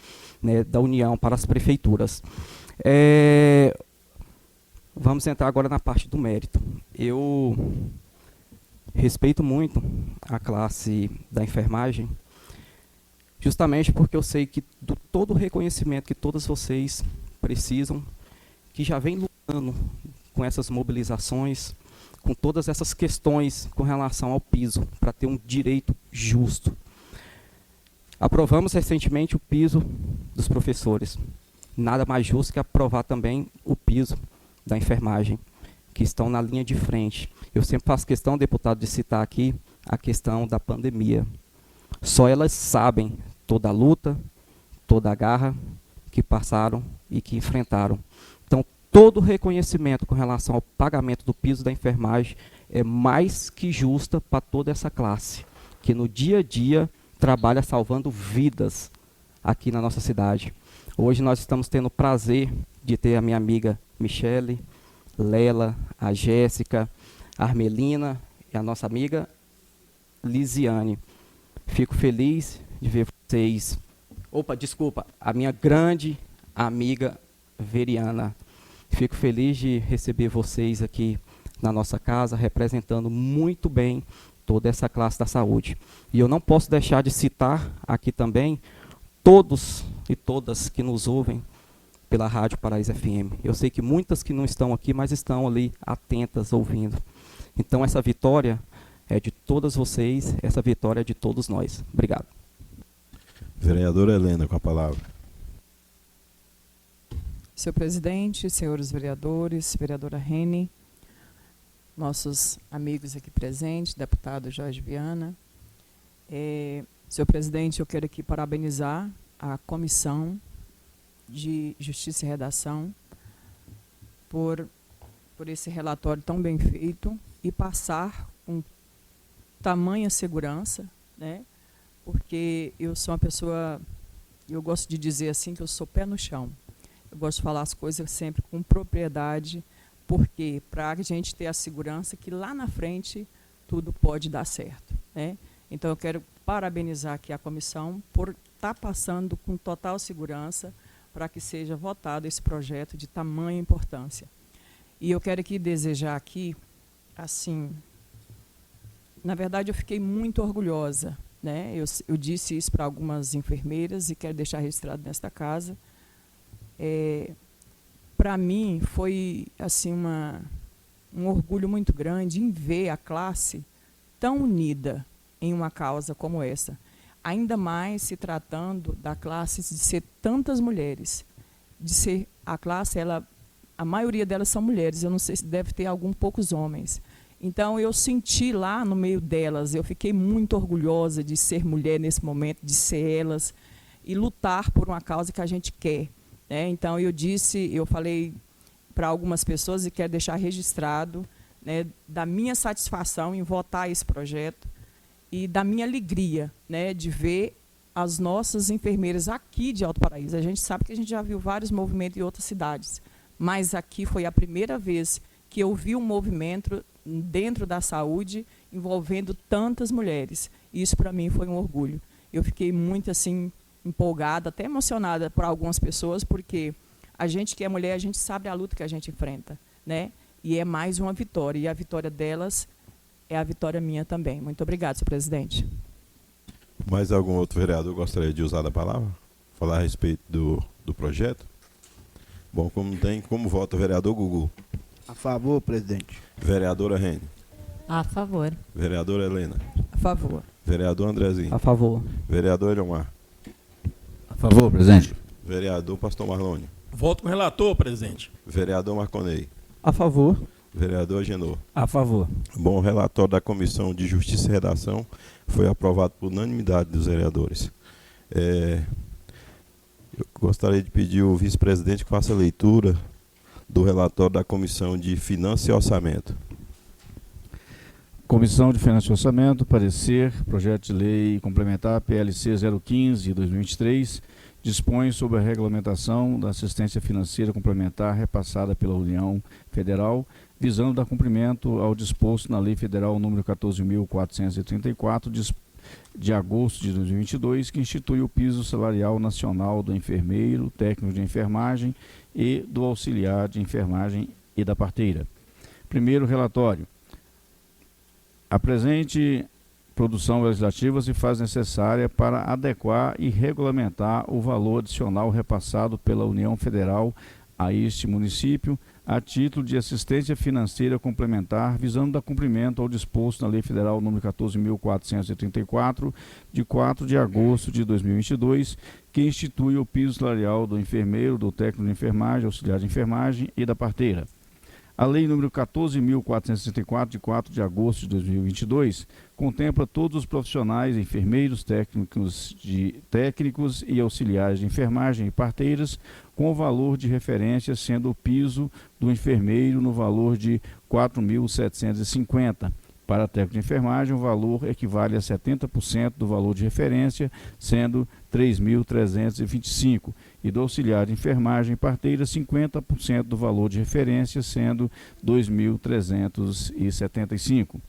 né, da União para as prefeituras. Vamos entrar agora na parte do mérito. Eu respeito muito a classe da enfermagem, justamente porque eu sei que todo o reconhecimento que todas vocês precisam, que já vem lutando com essas mobilizações, com todas essas questões com relação ao piso, para ter um direito justo. Aprovamos recentemente o piso dos professores. Nada mais justo que aprovar também o piso da enfermagem, que estão na linha de frente. Eu sempre faço questão, deputado, de citar aqui a questão da pandemia. Só elas sabem toda a luta, toda a garra que passaram e que enfrentaram. Então, todo o reconhecimento com relação ao pagamento do piso da enfermagem é mais que justa para toda essa classe, que no dia a dia trabalha salvando vidas aqui na nossa cidade. Hoje nós estamos tendo o prazer de ter a minha amiga Michele, Lela, a Jéssica, a Armelina e a nossa amiga Lisiane. Fico feliz de ver vocês. A minha grande amiga Veriana. Fico feliz de receber vocês aqui na nossa casa, representando muito bem toda essa classe da saúde. E eu não posso deixar de citar aqui também todos e todas que nos ouvem pela Rádio Paraíso FM. Eu sei que muitas que não estão aqui, mas estão ali atentas, ouvindo. Então essa vitória é de todas vocês, essa vitória é de todos nós. Obrigado. Vereadora Helena, com a palavra. Senhor presidente, senhores vereadores, vereadora Rene, nossos amigos aqui presentes, deputado Jorge Viana. Senhor presidente, eu quero aqui parabenizar a Comissão de Justiça e Redação por esse relatório tão bem feito e passar com tamanha segurança, né? Porque eu sou uma pessoa, eu gosto de dizer assim, que eu sou pé no chão. Eu gosto de falar as coisas sempre com propriedade, porque para a gente ter a segurança que lá na frente tudo pode dar certo, né? Então eu quero parabenizar aqui a comissão por estar passando com total segurança para que seja votado esse projeto de tamanha importância. E eu quero aqui desejar aqui, assim, na verdade eu fiquei muito orgulhosa, né? Eu disse isso para algumas enfermeiras e quero deixar registrado nesta casa. Para mim foi assim um orgulho muito grande em ver a classe tão unida em uma causa como essa. Ainda mais se tratando da classe de ser tantas mulheres, de ser a classe, a maioria delas são mulheres, eu não sei se deve ter poucos homens. Então eu senti lá no meio delas, eu fiquei muito orgulhosa de ser mulher nesse momento, de ser elas e lutar por uma causa que a gente quer, né? Então eu falei para algumas pessoas e quero deixar registrado, né, da minha satisfação em votar esse projeto e da minha alegria, né, de ver as nossas enfermeiras aqui de Alto Paraíso. A gente sabe que a gente já viu vários movimentos em outras cidades, mas aqui foi a primeira vez que eu vi um movimento dentro da saúde envolvendo tantas mulheres. Isso para mim foi um orgulho. Eu fiquei muito assim empolgada, até emocionada por algumas pessoas, porque a gente que é mulher, a gente sabe a luta que a gente enfrenta, né? E é mais uma vitória, e a vitória delas é a vitória minha também. Muito obrigada, senhor presidente. Mais algum outro vereador gostaria de usar a palavra? Falar a respeito do projeto? Bom, como não tem, como vota o vereador Gugu? A favor, presidente. Vereadora Rene. A favor. Vereadora Helena. A favor. Vereador Andrezinho. A favor. Vereador Eliomar. A favor, presidente. Vereador Pastor Marlone. Voto com o relator, presidente. Vereador Marconei. A favor. Vereador Agenor. A favor. Bom, o relatório da Comissão de Justiça e Redação foi aprovado por unanimidade dos vereadores. Eu gostaria de pedir ao vice-presidente que faça a leitura do relatório da Comissão de Finanças e Orçamento. Comissão de Finanças e Orçamento, parecer, projeto de lei complementar PLC 015 de 2023, dispõe sobre a regulamentação da assistência financeira complementar repassada pela União Federal, visando dar cumprimento ao disposto na Lei Federal número 14.434, de agosto de 2022, que institui o piso salarial nacional do enfermeiro, técnico de enfermagem e do auxiliar de enfermagem e da parteira. Primeiro relatório. A presente produção legislativa se faz necessária para adequar e regulamentar o valor adicional repassado pela União Federal a este município, a título de assistência financeira complementar, visando dar cumprimento ao disposto na Lei Federal número 14.434, de 4 de agosto de 2022, que institui o piso salarial do enfermeiro, do técnico de enfermagem, auxiliar de enfermagem e da parteira. A Lei número 14.464, de 4 de agosto de 2022, contempla todos os profissionais, enfermeiros, técnicos e auxiliares de enfermagem e parteiras, com o valor de referência sendo o piso do enfermeiro no valor de R$ 4.750. Para técnico de enfermagem, o valor equivale a 70% do valor de referência, sendo R$ 3.325. E do auxiliar de enfermagem e parteira, 50% do valor de referência, sendo R$ 2.375.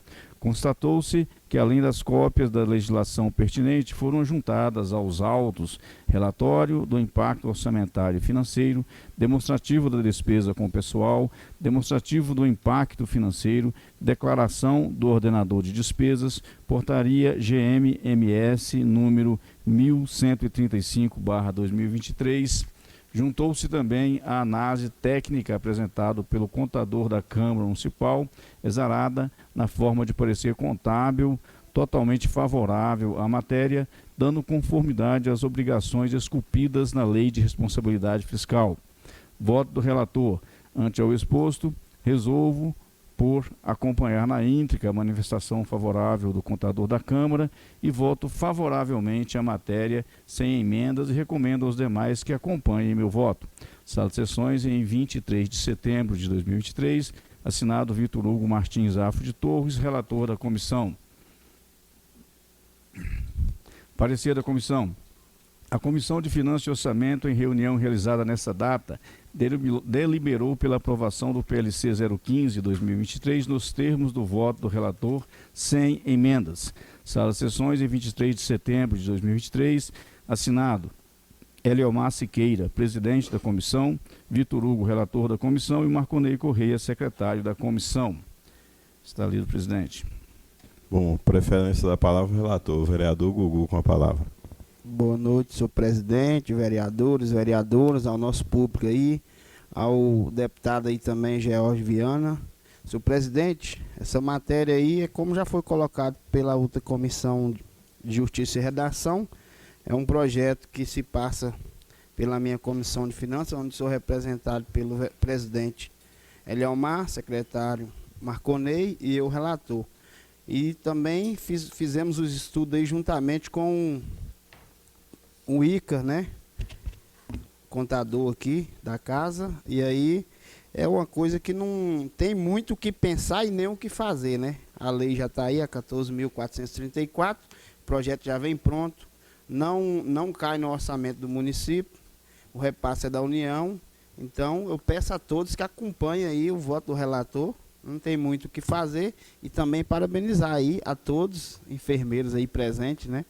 Constatou-se que, além das cópias da legislação pertinente, foram juntadas aos autos relatório do impacto orçamentário e financeiro, demonstrativo da despesa com o pessoal, demonstrativo do impacto financeiro, declaração do ordenador de despesas, portaria GMMS número 1135/2023. Juntou-se também a análise técnica apresentada pelo contador da Câmara Municipal, exarada na forma de parecer contábil, totalmente favorável à matéria, dando conformidade às obrigações esculpidas na Lei de Responsabilidade Fiscal. Voto do relator. Ante ao exposto, resolvo por acompanhar na íntegra a manifestação favorável do contador da Câmara e voto favoravelmente a matéria sem emendas e recomendo aos demais que acompanhem meu voto. Sala de sessões em 23 de setembro de 2023, assinado Vitor Hugo Martins Afro de Torres, relator da comissão. Parecer da comissão. A Comissão de Finanças e Orçamento, em reunião realizada nesta data, deliberou pela aprovação do PLC 015-2023 nos termos do voto do relator, sem emendas. Sala de sessões em 23 de setembro de 2023, assinado Eliomar Siqueira, presidente da comissão, Vitor Hugo, relator da comissão, e Marconei Correia, secretário da comissão. Está lido, presidente. Bom, preferência da palavra o relator, o vereador Gugu com a palavra. Boa noite, senhor presidente, vereadores, vereadoras, ao nosso público aí, ao deputado aí também, George Viana. Senhor presidente, essa matéria aí é como já foi colocado pela outra comissão de Justiça e Redação, é um projeto que se passa pela minha comissão de finanças, onde sou representado pelo presidente Eliomar, secretário Marconei e eu relator. E também fizemos os estudos aí juntamente com o Ica, né? Contador aqui da casa. E aí é uma coisa que não tem muito o que pensar e nem o que fazer, né? A lei já está aí, a 14.434, o projeto já vem pronto, não cai no orçamento do município, o repasse é da União. Então eu peço a todos que acompanhem aí o voto do relator. Não tem muito o que fazer e também parabenizar aí a todos, enfermeiros aí presentes, né?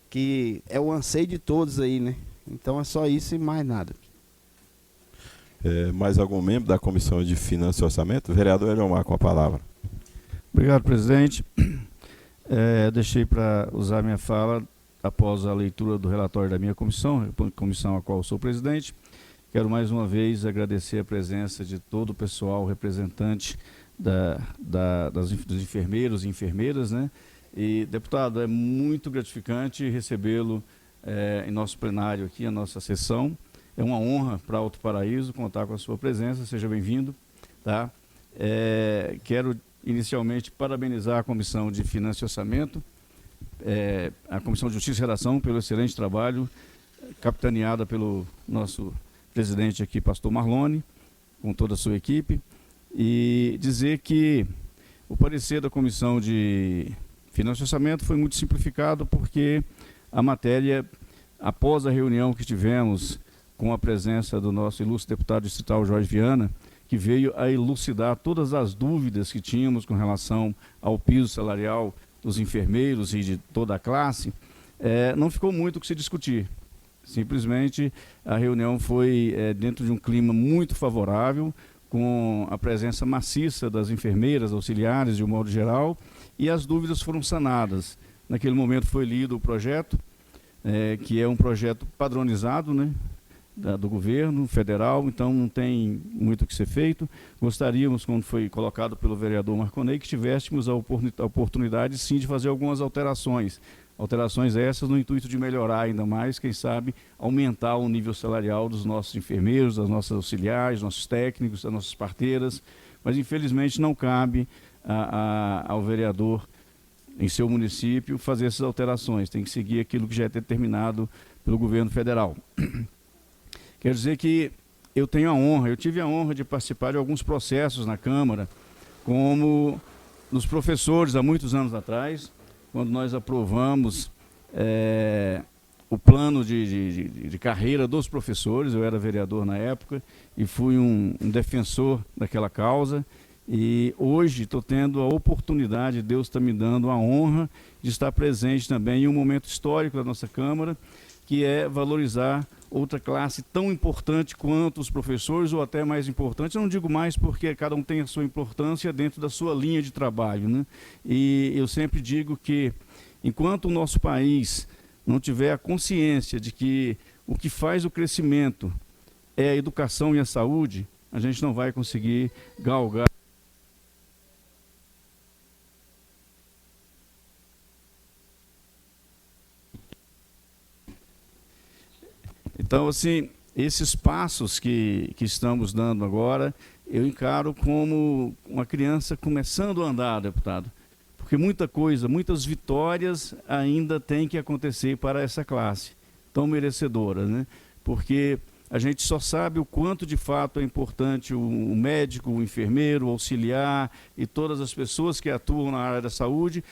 Que é o anseio de todos aí, né? Então é só isso e mais nada. Mais algum membro da Comissão de Finanças e Orçamento? Vereador Eliomar com a palavra. Obrigado, presidente. Deixei para usar minha fala após a leitura do relatório da minha comissão a qual eu sou presidente. Quero mais uma vez agradecer a presença de todo o pessoal representante dos enfermeiros e enfermeiras, né? E, deputado, é muito gratificante recebê-lo em nosso plenário aqui, a nossa sessão. É uma honra para Alto Paraíso contar com a sua presença, seja bem-vindo. Tá? Quero inicialmente parabenizar a Comissão de Finanças e Orçamento, a Comissão de Justiça e Redação, pelo excelente trabalho, capitaneada pelo nosso presidente aqui, pastor Marlone, com toda a sua equipe, e dizer que o parecer da Comissão de Finanças e Orçamento foi muito simplificado porque a matéria, após a reunião que tivemos com a presença do nosso ilustre deputado distrital Jorge Viana, que veio a elucidar todas as dúvidas que tínhamos com relação ao piso salarial dos enfermeiros e de toda a classe, não ficou muito o que se discutir. Simplesmente a reunião foi dentro de um clima muito favorável, com a presença maciça das enfermeiras, auxiliares, de um modo geral, e as dúvidas foram sanadas. Naquele momento foi lido o projeto, que é um projeto padronizado, né, do governo federal, então não tem muito o que ser feito. Gostaríamos, como foi colocado pelo vereador Marconei, que tivéssemos a oportunidade, sim, de fazer algumas alterações. Alterações essas no intuito de melhorar ainda mais, quem sabe, aumentar o nível salarial dos nossos enfermeiros, das nossas auxiliares, nossos técnicos, das nossas parteiras, mas infelizmente não cabe ao vereador em seu município fazer essas alterações, tem que seguir aquilo que já é determinado pelo governo federal. Quero dizer que eu tive a honra de participar de alguns processos na Câmara, como dos professores há muitos anos atrás, quando nós aprovamos o plano de carreira dos professores. Eu era vereador na época e fui um defensor daquela causa. E hoje estou tendo a oportunidade, Deus está me dando a honra de estar presente também em um momento histórico da nossa Câmara, que é valorizar outra classe tão importante quanto os professores, ou até mais importante. Eu não digo mais porque cada um tem a sua importância dentro da sua linha de trabalho, né? E eu sempre digo que, enquanto o nosso país não tiver a consciência de que o que faz o crescimento é a educação e a saúde, a gente não vai conseguir galgar. Então, assim, esses passos que estamos dando agora, eu encaro como uma criança começando a andar, deputado. Porque muita coisa, muitas vitórias ainda tem que acontecer para essa classe tão merecedora, né? Porque a gente só sabe o quanto de fato é importante o médico, o enfermeiro, o auxiliar e todas as pessoas que atuam na área da saúde.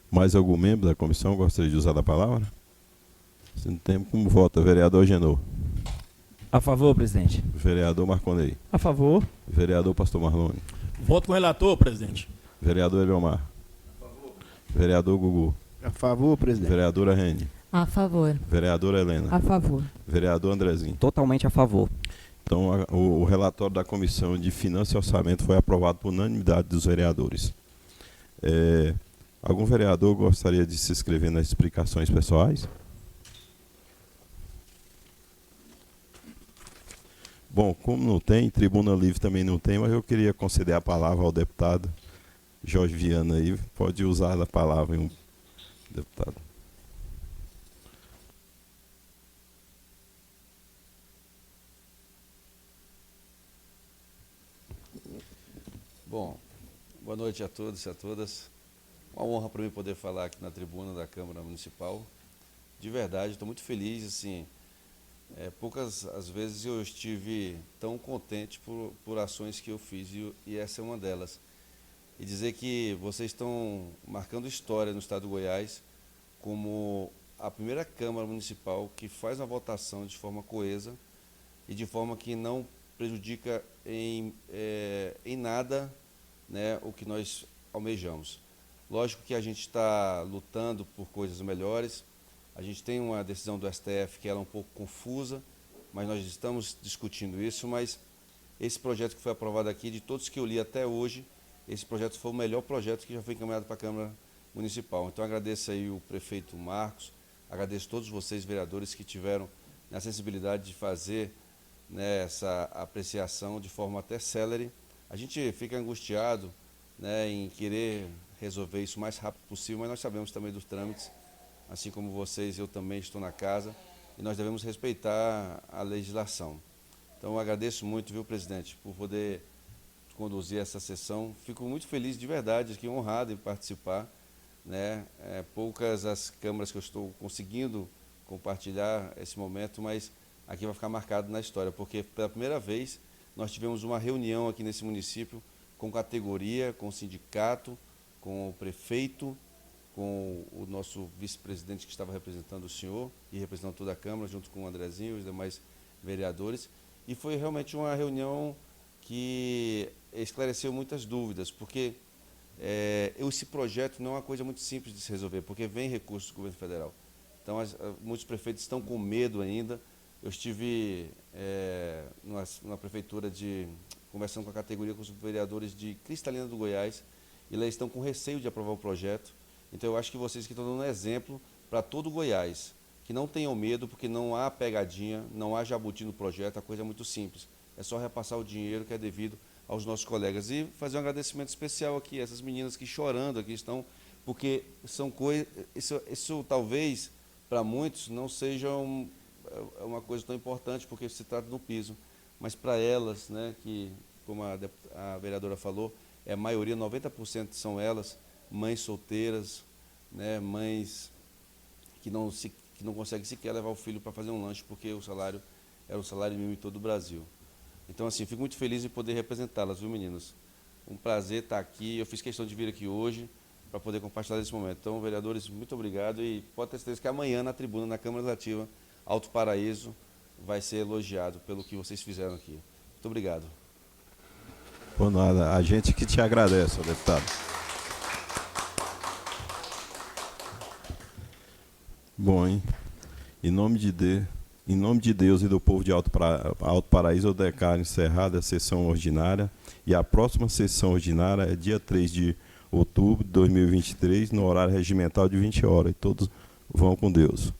Mais algum membro da comissão gostaria de usar a palavra? Se não tem, como vota? Vereador Genô. A favor, presidente. Vereador Marconei. A favor. Vereador Pastor Marlone. Voto com o relator, presidente. Vereador Eliomar. Vereador Gugu. A favor, presidente. Vereadora Rene. A favor. Vereadora Helena. A favor. Vereador Andrezinho. Totalmente a favor. Então, o relatório da Comissão de Finanças e Orçamento foi aprovado por unanimidade dos vereadores. Algum vereador gostaria de se inscrever nas explicações pessoais? Bom, como não tem, tribuna livre também não tem, mas eu queria conceder a palavra ao deputado Jorge Viana aí. Pode usar a palavra, deputado. Bom, boa noite a todos e a todas. Uma honra para mim poder falar aqui na tribuna da Câmara Municipal. De verdade, estou muito feliz, assim, poucas as vezes eu estive tão contente por ações que eu fiz e essa é uma delas. E dizer que vocês estão marcando história no estado do Goiás como a primeira Câmara Municipal que faz uma votação de forma coesa e de forma que não prejudica em nada, né, o que nós almejamos. Lógico que a gente está lutando por coisas melhores. A gente tem uma decisão do STF que ela é um pouco confusa, mas nós estamos discutindo isso. Mas esse projeto que foi aprovado aqui, de todos que eu li até hoje, esse projeto foi o melhor projeto que já foi encaminhado para a Câmara Municipal. Então agradeço aí o prefeito Marcos, agradeço todos vocês, vereadores, que tiveram a sensibilidade de fazer, né, essa apreciação de forma até célere. A gente fica angustiado, né, em querer resolver isso o mais rápido possível, mas nós sabemos também dos trâmites, assim como vocês, eu também estou na casa, e nós devemos respeitar a legislação. Então, eu agradeço muito, viu, presidente, por poder conduzir essa sessão. Fico muito feliz, de verdade, aqui honrado em participar, né? Poucas as câmaras que eu estou conseguindo compartilhar esse momento, mas aqui vai ficar marcado na história, porque pela primeira vez nós tivemos uma reunião aqui nesse município com categoria, com o sindicato, com o prefeito, com o nosso vice-presidente que estava representando o senhor e representando toda a Câmara, junto com o Andrezinho e os demais vereadores. E foi realmente uma reunião que esclareceu muitas dúvidas, porque esse projeto não é uma coisa muito simples de se resolver, porque vem recursos do governo federal. Então, muitos prefeitos estão com medo ainda. Eu estive numa prefeitura conversando com a categoria, com os vereadores de Cristalina do Goiás, e eles estão com receio de aprovar o projeto. Então, eu acho que vocês que estão dando um exemplo para todo o Goiás, que não tenham medo, porque não há pegadinha, não há jabuti no projeto, a coisa é muito simples. É só repassar o dinheiro que é devido aos nossos colegas. E fazer um agradecimento especial aqui, essas meninas que chorando aqui estão, porque são coisas, isso talvez para muitos não seja uma coisa tão importante, porque se trata do piso, mas para elas, né, que, como a vereadora falou, a maioria, 90% são elas, mães solteiras, né, mães que não conseguem sequer levar o filho para fazer um lanche, porque o salário era o salário mínimo em todo o Brasil. Então, assim, fico muito feliz em poder representá-las, viu, meninos? Um prazer estar aqui. Eu fiz questão de vir aqui hoje para poder compartilhar esse momento. Então, vereadores, muito obrigado e pode ter certeza que amanhã na tribuna, na Câmara Legislativa, Alto Paraíso vai ser elogiado pelo que vocês fizeram aqui. Muito obrigado. Por nada, a gente que te agradece, deputado. Bom, hein? Em nome de Deus e do povo de Alto Paraíso, eu declaro encerrada a sessão ordinária e a próxima sessão ordinária é dia 3 de outubro de 2023, no horário regimental de 20 horas. E todos vão com Deus.